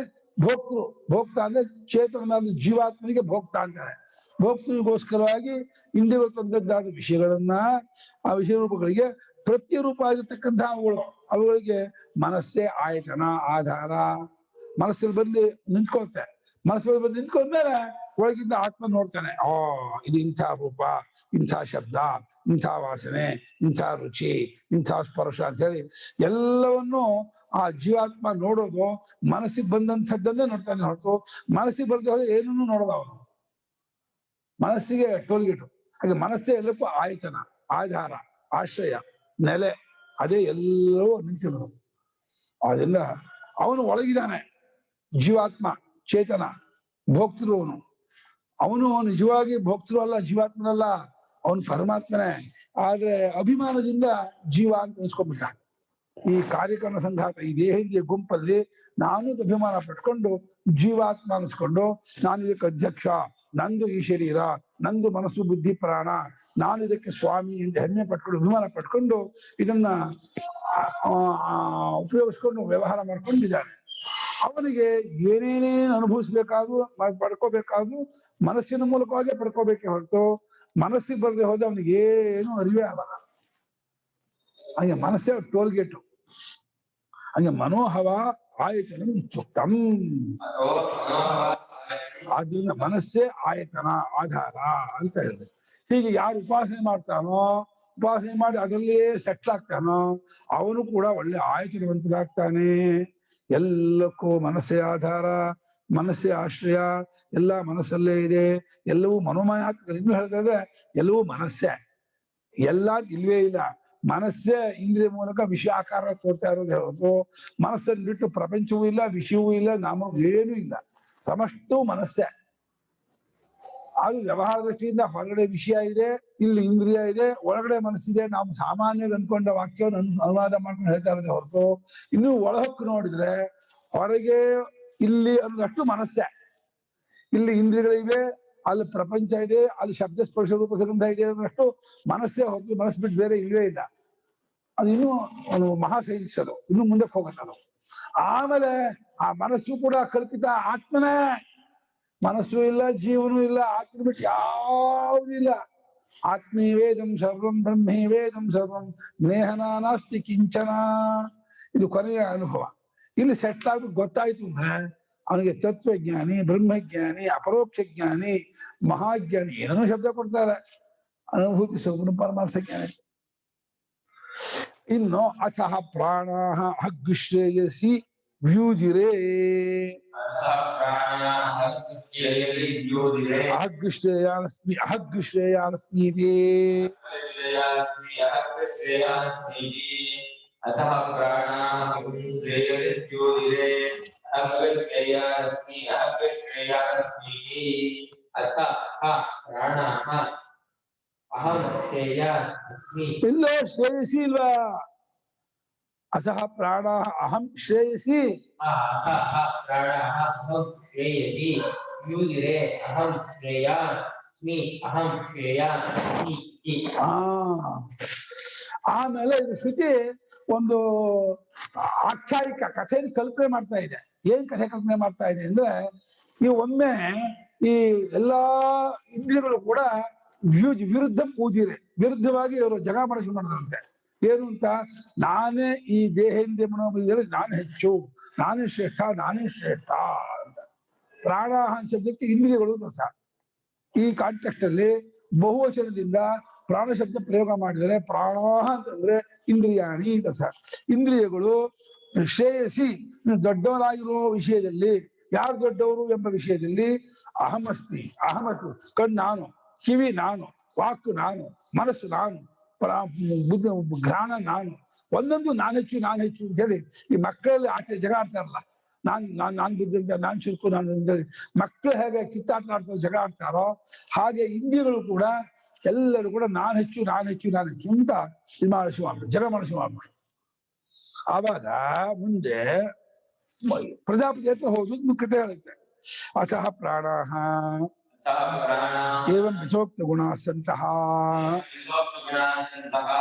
ಭೋಕ್ತ ಅಂದ್ರೆ ಚೇತನಾದ ಜೀವಾತ್ಮನಿಗೆ ಭೋಕ್ತ ಅಂತಾರೆ. ಭೋಕ್ತನಿಗೋಸ್ಕರವಾಗಿ ಇಂದ್ರಿಯಗಳು ತಂದದ್ದಾದ ವಿಷಯಗಳನ್ನ, ಆ ವಿಷಯ ರೂಪಗಳಿಗೆ ಪ್ರತ್ಯರೂಪ ಆಗಿರ್ತಕ್ಕಂಥ ಅವುಗಳಿಗೆ ಮನಸ್ಸೇ ಆಯತನ, ಆಧಾರ. ಮನಸ್ಸಲ್ಲಿ ಬಂದು ನಿಂತ್ಕೊಳ್ತೆ. ಮನಸ್ಸಲ್ಲಿ ಬಂದು ನಿಂತ್ಕೊಂಡ್ಮೇಲೆ ಒಳಗಿಂದ ಆತ್ಮ ನೋಡ್ತಾನೆ, ಇದು ಇಂಥ ರೂಪ, ಇಂಥ ಶಬ್ದ, ಇಂಥ ವಾಸನೆ, ಇಂಥ ರುಚಿ, ಇಂಥ ಸ್ಪರ್ಶ ಅಂತ ಹೇಳಿ ಎಲ್ಲವನ್ನು ಆ ಜೀವಾತ್ಮ ನೋಡೋದು. ಮನಸ್ಸಿಗೆ ಬಂದಂಥದ್ದನ್ನೇ ನೋಡ್ತಾನೆ ಹೊರತು ಮನಸ್ಸಿಗೆ ಬರದೆ ಹೋದ್ರೆ ಏನನ್ನು ನೋಡೋದು ಅವನು. ಮನಸ್ಸಿಗೆ ಟೋಲ್ಗೆಟು. ಹಾಗೆ ಮನಸ್ಸೇ ಎಲ್ಲಕ್ಕೂ ಆಯತನ, ಆಧಾರ, ಆಶ್ರಯ, ನೆಲೆ, ಅದೇ ಎಲ್ಲವೂ ನಿಂತಿರೋದು. ಅದೆಲ್ಲ ಅವನು ಒಳಗಿದ್ದಾನೆ. ಜೀವಾತ್ಮ ಚೇತನ, ಭೋಕ್ತೃ ಅವನು ನಿಜವಾಗಿ ಭೋಕ್ತೃ ಅಲ್ಲ, ಜೀವಾತ್ಮನಲ್ಲ, ಅವನು ಪರಮಾತ್ಮನೇ. ಆದ್ರೆ ಅಭಿಮಾನದಿಂದ ಜೀವ ಅಂತ ಅನ್ಸ್ಕೊಂಡ್ಬಿಟ್ಟ. ಈ ಕಾರ್ಯಕರಣ ಸಂಘಾತ, ಈ ದೇಹಿಯ ಗುಂಪಲ್ಲಿ ನಾನು ಅಭಿಮಾನ ಪಟ್ಕೊಂಡು ಜೀವಾತ್ಮ ಅನ್ಸ್ಕೊಂಡು ನಾನು ಇದಕ್ಕೆ ಅಧ್ಯಕ್ಷ, ನಂದು ಈ ಶರೀರ, ನಂದು ಮನಸ್ಸು ಬುದ್ಧಿ ಪ್ರಾಣ, ನಾನು ಇದಕ್ಕೆ ಸ್ವಾಮಿ ಅಂತ ಹೆಮ್ಮೆ ಪಟ್ಕೊಂಡು ಅಭಿಮಾನ ಪಟ್ಕೊಂಡು ಇದನ್ನ ಉಪಯೋಗಿಸ್ಕೊಂಡು ವ್ಯವಹಾರ ಮಾಡ್ಕೊಂಡಿದ್ದಾನೆ. ಅವನಿಗೆ ಏನೇನೇನು ಅನುಭವಿಸ್ಬೇಕಾದ್ರೂ ಪಡ್ಕೋಬೇಕಾದ್ರೂ ಮನಸ್ಸಿನ ಮೂಲಕವಾಗಿ ಪಡ್ಕೋಬೇಕೆ ಹೊರತು ಮನಸ್ಸಿಗೆ ಬರದೆ ಹೋದ್ರೆ ಅವನಿಗೆ ಏನು ಅರಿವೇ ಆಗಲ್ಲ. ಹಾಗೆ ಮನಸ್ಸೇ ಟೋಲ್ಗೇಟು. ಹಾಗೆ ಮನೋಹವ ಆಯತನ ಇತ್ಯುಕ್ತಂ. ಆದ್ರಿಂದ ಮನಸ್ಸೇ ಆಯತನ, ಆಧಾರ ಅಂತ ಹೇಳಿದೆ. ಹೀಗೆ ಯಾರು ಉಪಾಸನೆ ಮಾಡ್ತಾನೋ, ಉಪಾಸನೆ ಮಾಡಿ ಅದರಲ್ಲಿಯೇ ಸೆಟ್ಲ್ ಆಗ್ತಾನೋ ಅವನು ಕೂಡ ಒಳ್ಳೆ ಆಯತನವಂತನಾಗ್ತಾನೆ. ಎಲ್ಲಕ್ಕೂ ಮನಸ್ಸೇ ಆಧಾರ, ಮನಸ್ಸೇ ಆಶ್ರಯ, ಎಲ್ಲ ಮನಸ್ಸಲ್ಲೇ ಇದೆ. ಎಲ್ಲವೂ ಮನೋಮಯಾತ್ಮಕ. ಇನ್ನು ಹೇಳಿದ್ರೆ ಎಲ್ಲವೂ ಮನಸ್ಸೇ, ಎಲ್ಲ ಇಲ್ವೇ ಇಲ್ಲ. ಮನಸ್ಸೇ ಇಂದ್ರಿಯ ಮೂಲಕ ವಿಷಯ ಆಕಾರ ತೋರ್ತಾ ಇರೋದೇ ಹೊರತು ಮನಸ್ಸನ್ನು ಬಿಟ್ಟು ಪ್ರಪಂಚವೂ ಇಲ್ಲ, ವಿಷಯವೂ ಇಲ್ಲ, ನಾಮವೂ ಏನೂ ಇಲ್ಲ. ಸಮಸ್ತವೂ ಮನಸ್ಸೇ. ಅದು ವ್ಯವಹಾರ ದೃಷ್ಟಿಯಿಂದ ಹೊರಗಡೆ ವಿಷಯ ಇದೆ, ಇಲ್ಲಿ ಇಂದ್ರಿಯ ಇದೆ, ಒಳಗಡೆ ಮನಸ್ಸಿದೆ. ನಾವು ಸಾಮಾನ್ಯವಾಗಿ ಅಂದ್ಕೊಂಡ ವಾಕ್ಯವನ್ನು ಅನುವಾದ ಮಾಡ್ಕೊಂಡು ಹೇಳ್ತಾ ಇರೋದೇ ಹೊರತು ಇನ್ನು ಒಳಹೊಕ್ಕು ನೋಡಿದ್ರೆ ಹೊರಗೆ ಇಲ್ಲಿ ಅನ್ನೋದಷ್ಟು ಮನಸ್ಸೇ. ಇಲ್ಲಿ ಇಂದ್ರಿಯಗಳಿವೆ, ಅಲ್ಲಿ ಪ್ರಪಂಚ ಇದೆ, ಅಲ್ಲಿ ಶಬ್ದ ಸ್ಪರ್ಶ ರೂಪ ಸುಗಂಧ ಇದೆ ಅನ್ನೋದಷ್ಟು ಮನಸ್ಸೇ ಹೊರತು ಮನಸ್ಸು ಬಿಟ್ಟು ಬೇರೆ ಇಲ್ವೇ ಇಲ್ಲ. ಅದು ಇನ್ನೂ ಮಹಾ ಸೈನ್ಸ್, ಅದು ಇನ್ನು ಮುಂದಕ್ಕೆ ಹೋಗುತ್ತದು. ಆಮೇಲೆ ಆ ಮನಸ್ಸು ಕೂಡ ಕಲ್ಪಿತ ಆತ್ಮನೇ. ಮನಸ್ಸು ಇಲ್ಲ, ಜೀವನೂ ಇಲ್ಲ, ಆತ್ಮ ಬಿಟ್ಟು ಯಾವುದೂ ಇಲ್ಲ. ಆತ್ಮೀ ವೇದಂ ಸರ್ವಂ ಬ್ರಹ್ಮೀ ವೇದಂ ಸರ್ವಂ ನೇಹನ ನಾಸ್ತಿ ಕಿಂಚನ. ಇದು ಕೊನೆಯ ಅನುಭವ. ಇಲ್ಲಿ ಸೆಟ್ಲ್ ಆಗ್ಬಿಟ್ಟು ಗೊತ್ತಾಯ್ತು ಅಂದ್ರೆ ಅವನಿಗೆ ತತ್ವಜ್ಞಾನಿ, ಬ್ರಹ್ಮಜ್ಞಾನಿ, ಅಪರೋಕ್ಷ ಜ್ಞಾನಿ, ಮಹಾಜ್ಞಾನಿ ಏನೋ ಶಬ್ದ ಕೊಡ್ತಾರೆ. ಅನುಭೂತಿ ಸ್ವರೂಪ ಪರಮಾರ್ಥ ಜ್ಞಾನಿ. ಇನ್ನು ಅಥಃ ಪ್ರಾಣಾಃ ಅಗ್ಶ್ರೇಯಸಿ ವ್ಯೂಜಿರೇ. ಅಗ್ಶ್ರೇಯಾನಸ್ಮಿ ಅಗ್ಶ್ರೇಯಾನಸ್ಮೀತಿ. ಅಥಃ ಪ್ರಾಣಾಃ ಶ್ರೇಯಸಿ ಜ್ಯೋತಿರೇ ಅಗ್ಶ್ರೇಯಾನಸ್ಮಿ ಅಗ್ಶ್ರೇಯಾನಸ್ಮೀತಿ. ಶ್ರೇಯಾನ್ ಅಸ್ಮಿ ಇಲ್ಲ ಶ್ರೇಯಸಿ ಇಲ್ವಾ ಅಸಹ ಪ್ರಾಣ ಅಹಂ ಶ್ರೇಯಸಿ ಅಹಃ ಪ್ರಾಣಃ ಅಹಂ ಶ್ರೇಯಸಿ ಯೂದಿರೆ ಅಹಂ ಶ್ರೇಯಾನ್ ಅಸ್ಮಿ ಅಹಂ ಶ್ರೇಯಾನ್ ಅಸ್ಮಿ ಇತಿ. ಆ ಆಮೇಲೆ ಇದು ಶ್ರುತಿ ಒಂದು ಆಖ್ಯಾಯಿಕ ಕಥೆಯನ್ನು ಕಲ್ಪನೆ ಮಾಡ್ತಾ ಇದೆ. ಏನ್ ಕಥೆ ಕಲ್ಪನೆ ಮಾಡ್ತಾ ಇದೆ ಅಂದ್ರೆ ಈ ಒಮ್ಮೆ ಈ ಎಲ್ಲಾ ಇಂದ್ರಿಯಗಳು ಕೂಡ ವಿರುದ್ಧ ಪೂಜಿರೆ ವಿರುದ್ಧವಾಗಿ ಇವರು ಜಗ ಮಾಡಿಸಿ ಮಾಡಿದಂತೆ. ಏನು ಅಂತ, ನಾನೇ ಈ ದೇಹೇಂದ್ರಿಯ ಮನೋಬುದ್ಧಿಯಲ್ಲಿ ನಾನು ಹೆಚ್ಚು, ನಾನೇ ಶ್ರೇಷ್ಠ ಅಂತ. ಪ್ರಾಣ ಶಬ್ದಕ್ಕೆ ಇಂದ್ರಿಯಗಳು ಅಂತ ಅರ್ಥ. ಈ ಕಾಂಟೆಕ್ಸ್ಟ್ ಅಲ್ಲಿ ಬಹುವಚನದಿಂದ ಪ್ರಾಣ ಶಬ್ದ ಪ್ರಯೋಗ ಮಾಡಿದರೆ ಪ್ರಾಣ ಅಂತಂದ್ರೆ ಇಂದ್ರಿಯಾಣಿ ಅಂತ ಅರ್ಥ. ಇಂದ್ರಿಯಗಳು ಶ್ರೇಯಸಿ ದೊಡ್ಡವರಾಗಿರುವ ವಿಷಯದಲ್ಲಿ, ಯಾರು ದೊಡ್ಡವರು ಎಂಬ ವಿಷಯದಲ್ಲಿ ಅಹಮಸ್ಮಿ ಕಣ್ಣು ನಾನು, ಕಿವಿ ನಾನು, ವಾಕು ನಾನು, ಮನಸ್ಸು ನಾನು, ಘ್ರಾಣ ನಾನು, ಒಂದೊಂದು ನಾನು ಹೆಚ್ಚು ಅಂತ ಹೇಳಿ ಈ ಮಕ್ಕಳಲ್ಲಿ ಜಗ ಆಡ್ತಾರಲ್ಲ, ನಾನ್ ಬುದ್ಧಿಂತ ನಾನ್ ಚುರುಕು ನಾನು ಅಂತೇಳಿ ಮಕ್ಕಳು ಹೇಗೆ ಕಿತ್ತಾಟ ಆಡ್ತಾರೋ ಜಗ ಆಡ್ತಾರೋ ಹಾಗೆ ಇಂದ್ರಿಯಗಳು ಕೂಡ ಎಲ್ಲರೂ ಕೂಡ ನಾನು ಹೆಚ್ಚು ಅಂತ ಇದು ಮಾಡಿಸಿ ಮಾಡ್ಬಿಡು, ಜಗ ಮಾಡಿಸಿ ಮಾಡ್ಬಿಡು. ಆವಾಗ ಮುಂದೆ ಪ್ರಜಾಪತಿ ಹತ್ರ ಹೋಗುದು ಮುಖ್ಯತೆ ಹೇಳುತ್ತೆ. ಅತಃ ಪ್ರಾಣಃ ಏವಂ ಯಥೋಕ್ತ ಗುಣ ಸಂತಹ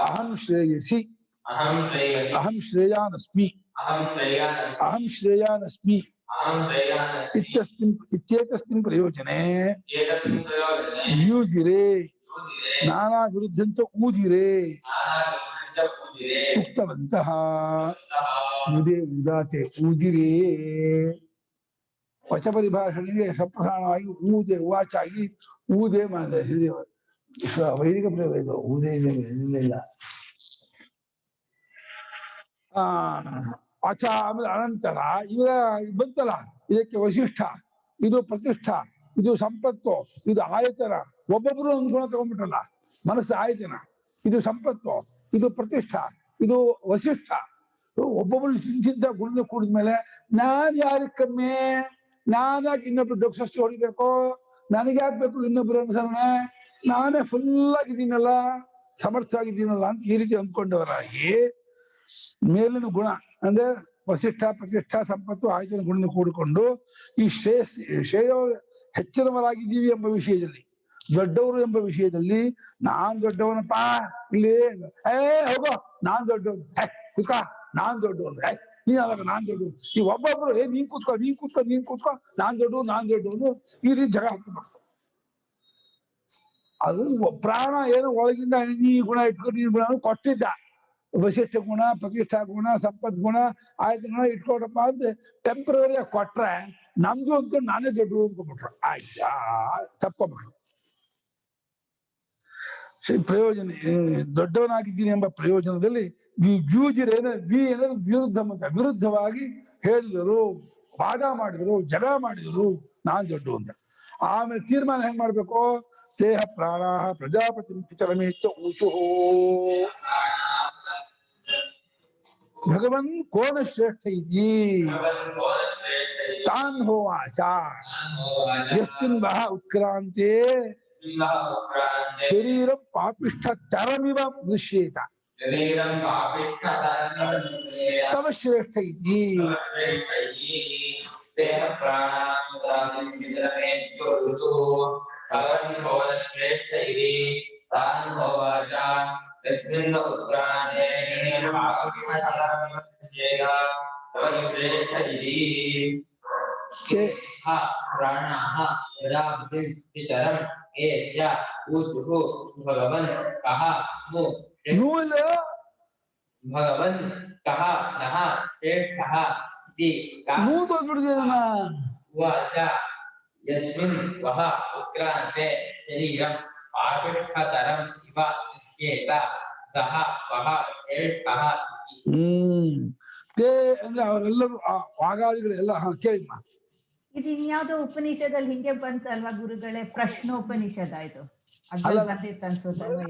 ಅಹಂ ಶ್ರೇಯಸಿ ಅಹಂ ಶ್ರೇಯಾನಸ್ಮಿ ಇತ್ಯೇತಸ್ಮಿನ್ ಪ್ರಯೋಜನೆ ಯೂಜಿರೆ ನಾನಾ ವಿರುದ್ಧಂತ ಊದಿರೆ ಉಕ್ತವಂತಹ ಮುದೇ ಉದಾತೆ ಊದಿರೇ. ವಚ ಪರಿಭಾಷಣೆಗೆ ಸಪ್ರಧಾನವಾಗಿ ಊದೆ ಉವಾಚಾಗಿ ಊದೆ ಮಾಡಿದೆ ಶ್ರೀದೇವ. ವೈದಿಕ ಪ್ರಯೋಗ ಊದೆ ಇಲ್ಲ. ಅಚ ಆಮೇಲೆ ಅನಂತರ ಈಗ ಬಂತಲ್ಲ, ಇದಕ್ಕೆ ವಶಿಷ್ಠ, ಇದು ಪ್ರತಿಷ್ಠಾ, ಇದು ಸಂಪತ್ತು, ಇದು ಆಯತನ. ಒಬ್ಬೊಬ್ರು ಒಂದು ಗುಣ ತಗೊಂಡ್ಬಿಟ್ರಲ್ಲ, ಮನಸ್ಸು ಆಯತನ, ಇದು ಸಂಪತ್ತು, ಇದು ಪ್ರತಿಷ್ಠಾ, ಇದು ವಶಿಷ್ಠ. ಒಬ್ಬೊಬ್ರು ಚಿಂತಿದ್ದ ಗುಣದ ಕೂಡಿದ್ಮೇಲೆ ನಾನ್ ಯಾರಿಗೆ ಕಮ್ಮಿ, ನಾನ್ಯಾಕೆ ಇನ್ನೊಬ್ರು ಡೊಕ್ಸಸ್ತಿ ಹೊಡಿಬೇಕು, ನನಗ್ಯಾಕೆ ಬೇಕು ಇನ್ನೊಬ್ರು ಅನುಸರಣೆ, ನಾನೇ ಫುಲ್ ಆಗಿದ್ದೀನಲ್ಲ, ಸಮರ್ಥ ಆಗಿದ್ದೀನಲ್ಲ ಅಂತ ಈ ರೀತಿ ಅಂದ್ಕೊಂಡವರಾಗಿ ಮೇಲಿನ ಗುಣ ಅಂದ್ರೆ ವಶಿಷ್ಠ, ಪ್ರತಿಷ್ಠಾ, ಸಂಪತ್ತು, ಆಯ್ತನ ಗುಣದ ಕೂಡಿಕೊಂಡು ಈ ಶ್ರೇಯ ಹೆಚ್ಚಿನವರಾಗಿದ್ದೀವಿ ಎಂಬ ವಿಷಯದಲ್ಲಿ, ದೊಡ್ಡವರು ಎಂಬ ವಿಷಯದಲ್ಲಿ ನಾನ್ ದೊಡ್ಡವನಪ್ಪ ಇಲ್ಲಿ ಹೋಗೋ ನಾನ್ ದೊಡ್ಡವನು, ಕುತ್ಕ ನಾನ್ ದೊಡ್ಡವನು, ನೀನಾದಾಗ ನಾನ್ ದೊಡ್ಡವನು, ಈ ಒಬ್ಬೊಬ್ರು ನೀನ್ ಕೂತ್ಕೊ ನಾನ್ ದೊಡ್ಡವನು ಈ ರೀತಿ ಜಗ ಹಾಕ್ಕೊಂಡು ಅದು ಪ್ರಾಣ ಏನು ಒಳಗಿಂದ ನೀ ಗುಣ ಇಟ್ಕೊಂಡು ನೀನ್ ಗುಣ ಕೊಟ್ಟಿದ್ದ. ವಶಿಷ್ಠ ಗುಣ, ಪ್ರತಿಷ್ಠಾ ಗುಣ, ಸಂಪತ್ ಗುಣ, ಆಯ್ತು ಗುಣ ಇಟ್ಕೊಡಪ್ಪ ಅಂತ ಟೆಂಪ್ರವರಿ ಕೊಟ್ರೆ ನಮ್ದು ಅಂದ್ಕೊಂಡು ನಾನೇ ದೊಡ್ಡದು ಅಂದ್ಕೊಂಡ್ಬಿಟ್ರು. ಆಯ್ತಾ ತಪ್ಕೊಂಡ್ಬಿಟ್ರು. ಪ್ರಯೋಜನ ದೊಡ್ಡವನಾಗಿದ್ದೀನಿ ಎಂಬ ಪ್ರಯೋಜನದಲ್ಲಿ ವಿರುದ್ಧವಾಗಿ ಹೇಳಿದರು, ವಾದ ಮಾಡಿದರು, ಜಗ ಮಾಡಿದರು, ನಾನ್ ದೊಡ್ಡ ಅಂತ. ಆಮೇಲೆ ತೀರ್ಮಾನ ಹೆಂಗ್ ಮಾಡ್ಬೇಕು, ದೇಹ ಪ್ರಾಣ ಪ್ರಜಾಪತಿ ಪಿತರಮೇಚ್ಚ ಊಚುಹೋ ಭಗವನ್ ಕೋನ ಶ್ರೇಷ್ಠ ಇತಿ ತಾನ್ ಹೋವಾಚ ಯಸ್ಮಿನ್ ವಹ ಉತ್ಕ್ರಾಂತೆ ಶರೀರಂ ಪಾಪಿಷ್ಠ ತರಮಿವ ದೃಶ್ಯೇತ ಸರ್ವಶ್ರೇಷ್ಠ ಇತಿ. ಶ್ರೇಷ್ಠ ಇತಿ ತಾನ್ ಹೋವಾಚ ಯಸ್ಮಿನ್ ಉತ್ಕ್ರಾಂತೆ ಶರೀರಂ ಪಾಪಿಷ್ಠ ಸರ್ವಶ್ರೇಷ್ಠ ಇತಿ. ಪ್ರಾಣಃ ಪ್ರಜಾಪತಿಂ ಪಿತರಂ ಏತ್ಯ ಊಚುಃ ಭಗವನ್ ಕಃ ನು ಭಗವನ್ ಕಃ ನಃ ಶ್ರೇಷ್ಠಃ ಇತಿ ಉವಾಚ ಯಸ್ಮಿನ್ ವಹ ಉತ್ಕ್ರಾಂತೆ ಶರೀರಂ ಪಾಪಿಷ್ಠತರಂ ಇವ ದೃಶ್ಯೇತ ಸಹ ವಹ ಶ್ರೇಷ್ಠಃ ಇತಿ. ಅಂದ್ರೆ ಅವರೆಲ್ಲರೂ ವಾಗಾದಿಗಳೆಲ್ಲ ಕೇಳಿದ್ಮ. ಇದು ಇನ್ಯಾವುದೋ ಉಪನಿಷದಲ್ಲಿ ಹಿಂಗೆ ಬಂತಲ್ವಾ ಗುರುಗಳೇ, ಪ್ರಶ್ನೋಪನಿಷದ ಇದು ಅದ್ರಲ್ಲಿ ಬಂದಿತ್ತು ಅನ್ಸುತ್ತಲ್ವಾ,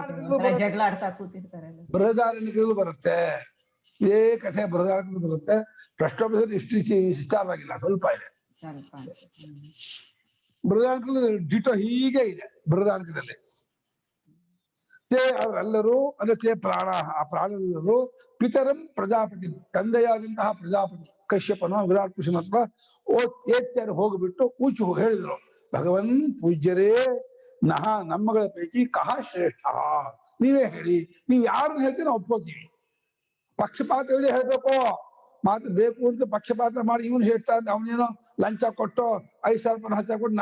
ಜಗಳ ಆಡ್ತಾ ಕೂತಿರ್ತಾರಲ್ಲ. ಬೃಹದಾರಣ್ಯಕದಲ್ಲೂ ಬರುತ್ತೆ ಇದೇ ಕಥೆ, ಬೃಹದಾರಣ್ಯಕದಲ್ಲೂ ಬರುತ್ತೆ. ಪ್ರಶ್ನೋಪನಿಷತ್ ಇಷ್ಟು ವಿಸ್ತಾರವಾಗಿಲ್ಲ, ಸ್ವಲ್ಪ ಇದೆ. ಬೃಹದಾರಣ್ಯಕದಲ್ಲಿ ಡಿಟೋ ಹೀಗೆ ಇದೆ. ಬೃಹದಾರಣ್ಯಕದಲ್ಲಿ ತೇ ಅವರೆಲ್ಲರೂ ಅಂದ್ರೆ ತೇ ಪ್ರಾಣ ಆ ಪ್ರಾಣರು ಪಿತರಂ ಪ್ರಜಾಪತಿ ತಂದೆಯಾದಂತಹ ಪ್ರಜಾಪತಿ ಕಶ್ಯಪನ ವಿರಾಟ್ ಪುರುಷನ ಅಥವಾ ಏತ್ಯಾರು ಹೋಗಿಬಿಟ್ಟು ಊಚು ಹೇಳಿದ್ರು ಭಗವನ್ ಪೂಜ್ಯರೇ ನಹ ನಮ್ಮಗಳ ಪೈಕಿ ಕಹ ಶ್ರೇಷ್ಠ ನೀವೇ ಹೇಳಿ, ನೀವ್ ಯಾರನ್ನ ಹೇಳ್ತೀವಿ ನಾವು ಒಪ್ಕೋತೀವಿ. ಪಕ್ಷಪಾತ ಇಲ್ಲದೆ ಹೇಳ್ಬೇಕು, ಮಾತು ಬೇಕು ಅಂತ ಪಕ್ಷಪಾತ ಮಾಡಿ ಇವನು ಶ್ರೇಷ್ಠ ಅಂತ ಅವನೇನೋ ಲಂಚ ಕೊಟ್ಟು 5,000 ರೂಪಾಯಿ 10,000 ಕೊಟ್ಟು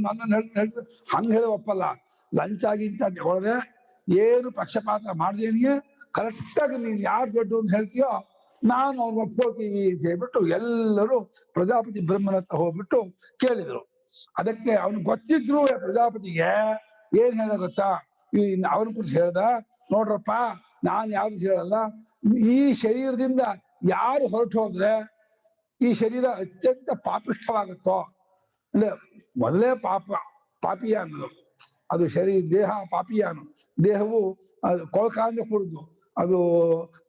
ನನ್ನನ್ನು ಹೇಳ್ತು ಹಂಗ ಹೇಳಿ ಒಪ್ಪಲ್ಲ. ಲಂಚ ಆಗಿಂತ ತಗೊಳ್ಳದೆ ಏನು ಪಕ್ಷಪಾತ ಮಾಡ್ದೇನಿಗೆ ಕರೆಕ್ಟಾಗಿ ನೀನ್ ಯಾರು ದೊಡ್ಡ ಅಂತ ಹೇಳ್ತೀಯೋ ನಾನು ಅವ್ನು ಒಪ್ಕೋತೀವಿ ಅಂತ ಹೇಳ್ಬಿಟ್ಟು ಎಲ್ಲರೂ ಪ್ರಜಾಪತಿ ಬ್ರಹ್ಮನ ಹತ್ರ ಹೋಗ್ಬಿಟ್ಟು ಕೇಳಿದ್ರು. ಅದಕ್ಕೆ ಅವನು ಗೊತ್ತಿದ್ರು ಪ್ರಜಾಪತಿಗೆ ಏನ್ ಹೇಳ ಗೊತ್ತಾ, ಅವನ ಕುರಿತು ಹೇಳ್ದ, ನೋಡ್ರಪ್ಪ ನಾನ್ ಯಾವ್ದು ಹೇಳಲ್ಲ, ಈ ಶರೀರದಿಂದ ಯಾರು ಹೊರಟು ಹೋದ್ರೆ ಈ ಶರೀರ ಅತ್ಯಂತ ಪಾಪಿಷ್ಠವಾಗುತ್ತೋ, ಅಂದ್ರೆ ಮೊದಲೇ ಪಾಪಿಯ ಅನ್ನೋದು ಅದು ಶರೀರ, ದೇಹ ಪಾಪಿಯಾನು, ದೇಹವು ಅದು ಕೊಳಕಾಂದ ಕುಡಿದು ಅದು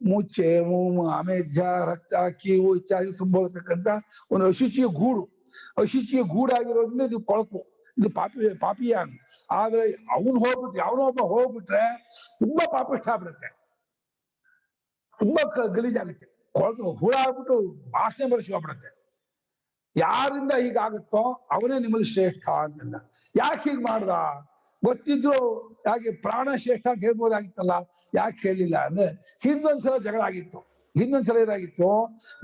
ಮುಚ್ಚೆ ಅಮೇಧ್ಯ ರಕ್ತ ಕೀವು ಇತ್ಯಾದಿ ತುಂಬ ಹೋಗ್ತಕ್ಕಂಥ ಒಂದು ಅಶುಚಿಯ ಗೂಡು, ಅಶುಚಿಯ ಗೂಡಾಗಿರೋದ್ರಿಂದ ಇದು ಕೊಳಕು, ಇದು ಪಾಪಿಯಾನು. ಆದ್ರೆ ಅವನು ಹೋಗ್ಬಿಟ್ಟು ಯಾವನೊಬ್ಬ ಹೋಗ್ಬಿಟ್ರೆ ತುಂಬಾ ಪಾಪಿಷ್ಠ ಆಗ್ಬಿಡುತ್ತೆ, ತುಂಬಾ ಗಲೀಜಾಗುತ್ತೆ, ಕೊಳತು ಹುಳ ಆಗ್ಬಿಟ್ಟು ವಾಸನೆ ಬರೆಸ್ಕೊಂಡ್ಬಿಡುತ್ತೆ. ಯಾರಿಂದ ಹೀಗಾಗುತ್ತೋ ಅವನೇ ನಿಮ್ಮಲ್ಲಿ ಶ್ರೇಷ್ಠ ಅಂತಂದ. ಯಾಕೆ ಹೀಗ್ ಮಾಡ್ದ? ಗೊತ್ತಿದ್ರು ಯಾಕೆ ಪ್ರಾಣ ಶ್ರೇಷ್ಠ ಅಂತ ಹೇಳ್ಬೋದಾಗಿತ್ತಲ್ಲ, ಯಾಕೆ ಹೇಳಿಲ್ಲ ಅಂದ್ರೆ ಹಿಂದೊಂದ್ಸಲ ಜಗಳ ಆಗಿತ್ತು. ಹಿಂದೊಂದ್ಸಲ ಏನಾಗಿತ್ತು,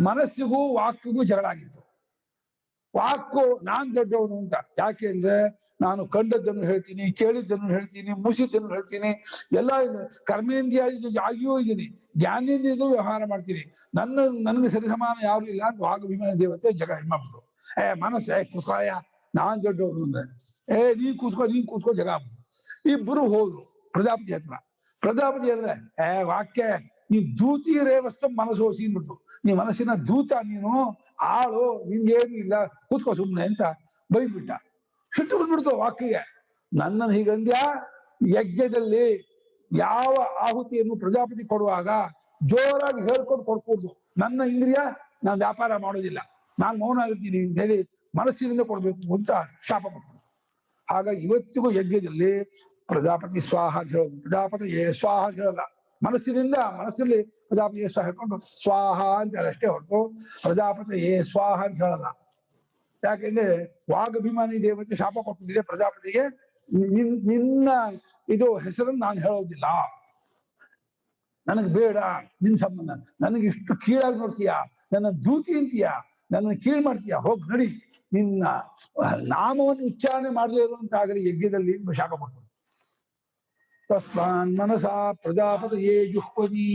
ಮನಸ್ಸಿಗೂ ವಾಕ್ಕಿಗೂ ಜಗಳ ಆಗಿತ್ತು. ವಾಕು ನಾನ್ ದೊಡ್ಡವನು ಅಂತ, ಯಾಕೆ ಅಂದ್ರೆ ನಾನು ಕಂಡದ್ದನ್ನು ಹೇಳ್ತೀನಿ, ಕೇಳಿದ್ದನ್ನು ಹೇಳ್ತೀನಿ, ಮುಸಿದ್ದನ್ನು ಹೇಳ್ತೀನಿ, ಎಲ್ಲ ಕರ್ಮೇಂದ್ರಿಯ ಆಗಿಯೂ ಇದ್ದೀನಿ, ಜ್ಞಾನೇಂದ್ರಿಯದು ವ್ಯವಹಾರ ಮಾಡ್ತೀನಿ, ನನ್ಗೆ ಸರಿಸಮಾನ ಯಾರು ಇಲ್ಲ ಅಂತ ವಾಗಭಿಮಾನ ದೇವತೆ ಜಗಳ ಮಾಡ್ಬಿಟ್ಟು, ಮನಸ್ಸು ಕುಸಾಯ ನಾನ್ ದೊಡ್ಡವನು ಅಂದ್ರೆ ನೀನ್ ಕೂತ್ಕೋ ಜಗ ಆಗ್ಬಿಟ್ಟು. ಇಬ್ಬರು ಹೋದ್ರು ಪ್ರಜಾಪತಿ ಹತ್ರ. ಪ್ರಜಾಪತಿ ಅಂದ್ರೆ ವಾಕ್ಯ ನೀ ದೂತಿ ರೇವಸ್ತು ಮನಸ್ಸೋಸಿ ಅಂದ್ಬಿಟ್ಟು, ನೀ ಮನಸ್ಸಿನ ದೂತ, ನೀನು ಆಳು, ನಿನ್ಗೇನು ಇಲ್ಲ, ಕೂತ್ಕೋ ಸುಮ್ನೆ ಅಂತ ಬೈದ್ಬಿಟ್ಟ. ಸಿಟ್ಟು ಬಂದ್ಬಿಡ್ತು ವಾಕ್ಯಗೆ. ನನ್ನನ್ನು ಹೀಗಂದ್ಯ, ಯಜ್ಞದಲ್ಲಿ ಯಾವ ಆಹುತಿಯನ್ನು ಪ್ರಜಾಪತಿ ಕೊಡುವಾಗ ಜೋರಾಗಿ ಹೇಳ್ಕೊಂಡು ಕೊಡ್ಕೂಡ್ದು, ನನ್ನ ಇಂದ್ರಿಯ ನಾನು ವ್ಯಾಪಾರ ಮಾಡೋದಿಲ್ಲ, ನಾನು ಮೌನ ಆಗಿರ್ತೀನಿ ಅಂತ ಹೇಳಿ ಮನಸ್ಸಿನಿಂದ ಕೊಡ್ಬೇಕು ಅಂತ ಶಾಪ ಕೊಟ್ಬಿಡ್ತು. ಹಾಗಾಗಿ ಇವತ್ತಿಗೂ ಯಜ್ಞದಲ್ಲಿ ಪ್ರಜಾಪತಿ ಸ್ವಾಹ ಅಂತ ಹೇಳೋದು, ಪ್ರಜಾಪತಿ ಸ್ವಾಹ ಅಂತ ಹೇಳಲ್ಲ, ಮನಸ್ಸಿನಲ್ಲಿ ಪ್ರಜಾಪತಿ ಸ್ವಾಹ ಹೇಳ್ಕೊಂಡು ಸ್ವಾಹ ಅಂತ ಅಷ್ಟೇ ಹೊರತು ಪ್ರಜಾಪತಿ ಸ್ವಾಹ ಅಂತ ಹೇಳಲ್ಲ. ಯಾಕೆಂದ್ರೆ ವಾಗಭಿಮಾನಿ ದೇವತೆ ಶಾಪ ಕೊಟ್ಟಿದೆ ಪ್ರಜಾಪತಿಗೆ, ನಿನ್ನ ಇದು ಹೆಸರನ್ನು ನಾನು ಹೇಳೋದಿಲ್ಲ, ನನಗೆ ಬೇಡ ನಿನ್ ಸಂಬಂಧ, ನನಗೆ ಇಷ್ಟು ಕೀಳಾಗಿ ನೋಡ್ತೀಯಾ, ನನ್ನ ದೂತಿ ಅಂತೀಯ, ನನ್ನ ಕೀಳ್ ಮಾಡ್ತೀಯ, ಹೋಗ್ ನಡಿ, ನಿನ್ನ ನಾಮವನ್ನು ಉಚ್ಚಾರಣೆ ಮಾಡದೇ ಇರುವಂತಾಗಲಿ ಯಜ್ಞದಲ್ಲಿ ಶಾಪ ಕೊಟ್ಟು. ತಸ್ಮಾನ್ ಮನಸಾ ಪ್ರಜಾಪತಯೇ ಜುಹ್ವತಿ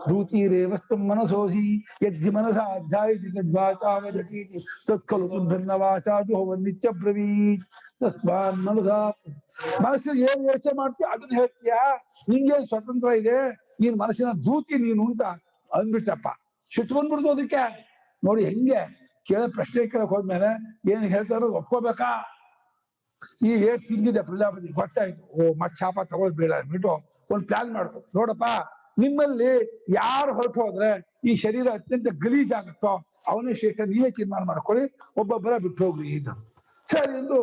ದೂತಿರೇವಸ್ತು ಮನಸೋಸಿ ಯದ್ಧಿ ಮನಸಾ ಅಧ್ಯಾಯಿತಿ ತದ್ವಾಚಾವದತೀತಿ ತತ್ಕಲು ತುರ್ಧರ್ನವಾಚಾ ಜುಹವನ್ ನಿತ್ಯ ಬ್ರವೀತ್. ತಸ್ಮಾನ್ ಮನಸಾ, ಮನಸ್ಸಿನ ಏನ್ ಯೋಚನೆ ಮಾಡ್ತೀಯ ಅದನ್ನ ಹೇಳ್ತೀಯಾ, ನಿಂಗೇನ್ ಸ್ವತಂತ್ರ ಇದೆ, ನೀನ್ ಮನಸ್ಸಿನ ದೂತಿ ನೀನು ಅಂತ ಅಂದ್ಬಿಟ್ಟಪ್ಪ. ಸಿಟ್ಟು ಬಂದ್ಬಿಡ್ತು ಅದಕ್ಕೆ. ನೋಡಿ ಹೆಂಗೆ ಪ್ರಶ್ನೆ ಕೇಳಕ್ ಹೋದ್ಮೇಲೆ ಏನ್ ಹೇಳ್ತಾರೋ ಒಪ್ಕೋಬೇಕಾ. ಈ ಏಟ್ ತಿಂದಿದೆ ಪ್ರಜಾಪತಿ, ಗೊತ್ತಾಯ್ತು, ಮತ್ ಶಾಪ ತಗೊಳ್ ಬೇಡ ಅಂದ್ಬಿಟ್ಟು ಒಂದ್ ಪ್ಲಾನ್ ಮಾಡ್ತು. ನೋಡಪ್ಪ, ನಿಮ್ಮಲ್ಲಿ ಯಾರು ಹೊರಟು ಹೋದ್ರೆ ಈ ಶರೀರ ಅತ್ಯಂತ ಗಲೀಜಾಗುತ್ತೋ ಅವನೇ ಶ್ರೇಷ್ಠ, ನೀವೇ ತೀರ್ಮಾನ ಮಾಡ್ಕೊಳ್ಳಿ, ಒಬ್ಬೊಬ್ಬರ ಬಿಟ್ಟು ಹೋಗ್ರಿ ಇದು. ಸರಿ ಎಂದು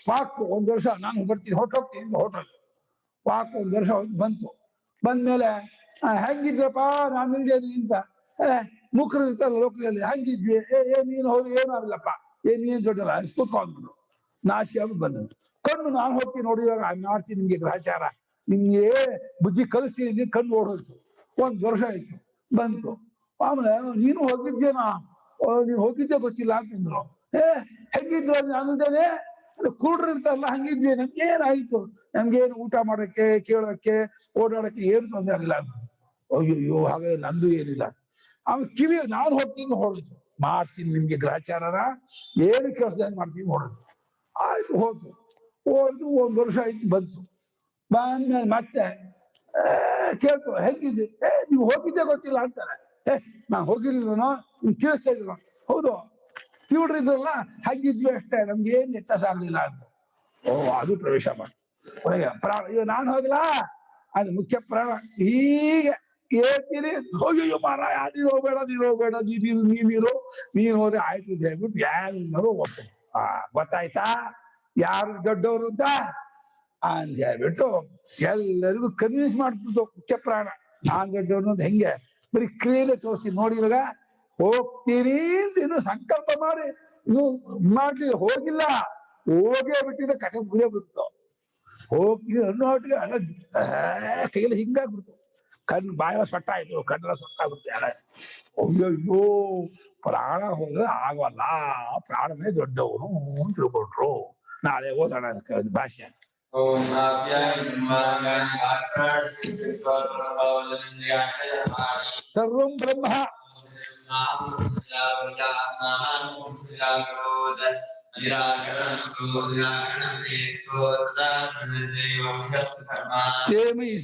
ವಾಕ್ 1 ವರ್ಷ ನಾನು ಬರ್ತೀನಿ ಹೊರಟೋಗ್ತೀನಿ ಎಂದು ಹೊರಟೋಯ್ತು. ವಾಕ್ 1 ವರ್ಷ ಬಂತು. ಬಂದ್ಮೇಲೆ ಹೆಂಗಿದ್ರಪ್ಪ ನಾನು ನಿಲ್ದೇನಿ ಅಂತ, ಮುಖರು ಇರ್ತಾರಲ್ಲ ಲೋಕದಲ್ಲಿ, ಹಂಗಿದ್ವಿ, ನೀನು ಹೋಗಿ ಏನೂ ಆಗಲ್ಲಪ್ಪ, ನೀನ್ ದೊಡ್ಡಲ್ಲ ಕೂತ್ಕೊಂಡ್ಬಿಡು, ನಾಚಿಕೆ ಆಗಿ ಬಂದದ್ದು. ಕಣ್ಣು ನಾನು ಹೋಗ್ತೀನಿ ನೋಡಿ, ಇವಾಗ ಮಾಡ್ತೀನಿ ನಿಮ್ಗೆ ಗ್ರಹಚಾರ, ನಿಮ್ಗೆ ಬುದ್ಧಿ ಕಲಿಸ್ತೀನಿ, ಕಣ್ಣು ಓಡೋಯ್ತು. 1 ವರ್ಷ ಆಯ್ತು ಬಂತು. ಆಮೇಲೆ ನೀನು ಹೋಗಿದ್ದೇನಾ, ನೀನು ಹೋಗಿದ್ದೆ ಗೊತ್ತಿಲ್ಲ ಅಂತಂದ್ರು. ಹೆಂಗಿದ್ರು ನಾನಿದ್ದೇನೆ, ಕುರುಡ್ರು ಇರ್ತಾರಲ್ಲ ಹಂಗಿದ್ವಿ, ನಮ್ಗೆ ಏನಾಯ್ತು, ನಮ್ಗೇನು ಊಟ ಮಾಡೋಕ್ಕೆ ಕೇಳೋಕ್ಕೆ ಓಡಾಡಕ್ಕೆ ಏನು ತೊಂದರೆ ಆಗಿಲ್ಲ ಅಂದ್ರು. ಅಯ್ಯೋ ಹಾಗೆ ನಂದು ಏನಿಲ್ಲ. ಆಮೇಲೆ ಕಿವಿ ನಾನು ಹೋಗ್ತೀನಿ ಹೊಡೋದು, ಮಾಡ್ತೀನಿ ನಿಮ್ಗೆ ಗ್ರಹಚಾರನ, ಏನು ಕೆಲಸದಂಗೆ ಮಾಡ್ತೀನಿ ಹೊಡೋದು. ಆಯ್ತು ಹೋಯ್ತು 1 ವರ್ಷ ಆಯ್ತು ಬಂತು. ಬಂದ್ಮೇಲೆ ಮತ್ತೆ ಕೇಳ್ತು ಹೆಂಗಿದ್ದೆ, ನೀವು ಹೋಗಿದ್ದೆ ಗೊತ್ತಿಲ್ಲ ಅಂತಾರೆ. ನಾನ್ ಹೋಗಿರ್ಲಿಲ್ಲನೋ, ನಿಮ್ ಕೇಳಿಸ್ತಾ ಇದ್ರು. ಹೌದು ಕಿವುಡ್ರಿದ್ರಲ್ಲ ಹಾಗಿದ್ವಿ ಅಷ್ಟೇ, ನಮ್ಗೆ ಏನ್ ವ್ಯತ್ಯಾಸ ಆಗ್ಲಿಲ್ಲ ಅಂತ. ಅದು ಪ್ರವೇಶ ಮಾಡಿ ಒಳಗೆ ಪ್ರಾಣ, ನಾನು ಹೋಗ್ಲಾ ಅದು ಮುಖ್ಯ ಪ್ರಾಣ. ಹೀಗೆ ಹೇಳ್ತೀನಿ, ಅಯ್ಯೋ ಮಾರಾಯ ನೀನು ಹೋಗ್ಬೇಡ, ನೀನು ಹೋದ್ರೆ ಆಯ್ತು ಅಂತ ಹೇಳ್ಬಿಟ್ಟು ಎಲ್ಲರೂ ಹೋಗ್ತಾರೆ. ಗೊತ್ತಾಯ್ತಾ ಯಾರು ದೊಡ್ಡವರು ಅಂತ? ಅಂತ ಹೇಳ್ಬಿಟ್ಟು ಎಲ್ಲರಿಗೂ ಕನ್ವಿನ್ಸ್ ಮಾಡ್ಬಿಟ್ಟು ಮುಖ್ಯ ಪ್ರಾಣ ನಾನ್ ದೊಡ್ಡವನು ಅಂತ ಹೆಂಗೆ ಬರೀ ಕ್ರಿಯೆಲೆ ತೋರಿಸಿ ನೋಡಿ. ಇವಾಗ ಹೋಗ್ತೀನಿ ಅಂತ ಇನ್ನು ಸಂಕಲ್ಪ ಮಾಡಿ ಇನ್ನು ಮಾಡ್ಲಿಲ್ಲ, ಹೋಗಿಲ್ಲ, ಹೋಗೇ ಬಿಟ್ಟಿದ್ರೆ ಕಥೆ ಮುಗಿದೇ ಬಿಡ್ತು. ಹೋಗಿ ಅನ್ನೋ ಹೊಟ್ಟಿಗೆ ಅಲ್ಲ ಕೈಯಲ್ಲಿ ಹಿಂಗಾಗ್ಬಿಡ್ತು, ಕಣ್ಣು ಬಾಯೆಲ್ಲ ಸೊಟ್ಟ ಆಯ್ತು, ಕಣ್ಣೆಲ್ಲ ಸೊಟ್ಟಾಗ್ಬಿಡ್ತು. ಯಾರ ಅಯ್ಯಯ್ಯೋ ಪ್ರಾಣ ಹೋದ್ರೆ ಆಗವಲ್ಲ, ಪ್ರಾಣನೇ ದೊಡ್ಡವನು ಅಂತ ತಿಳ್ಕೊಂಡ್ರು. ನಾಳೆ ಓದೋಣ ಭಾಷೆ. ಸರ್ವಂ ಬ್ರಹ್ಮ ತೇಮಯಿ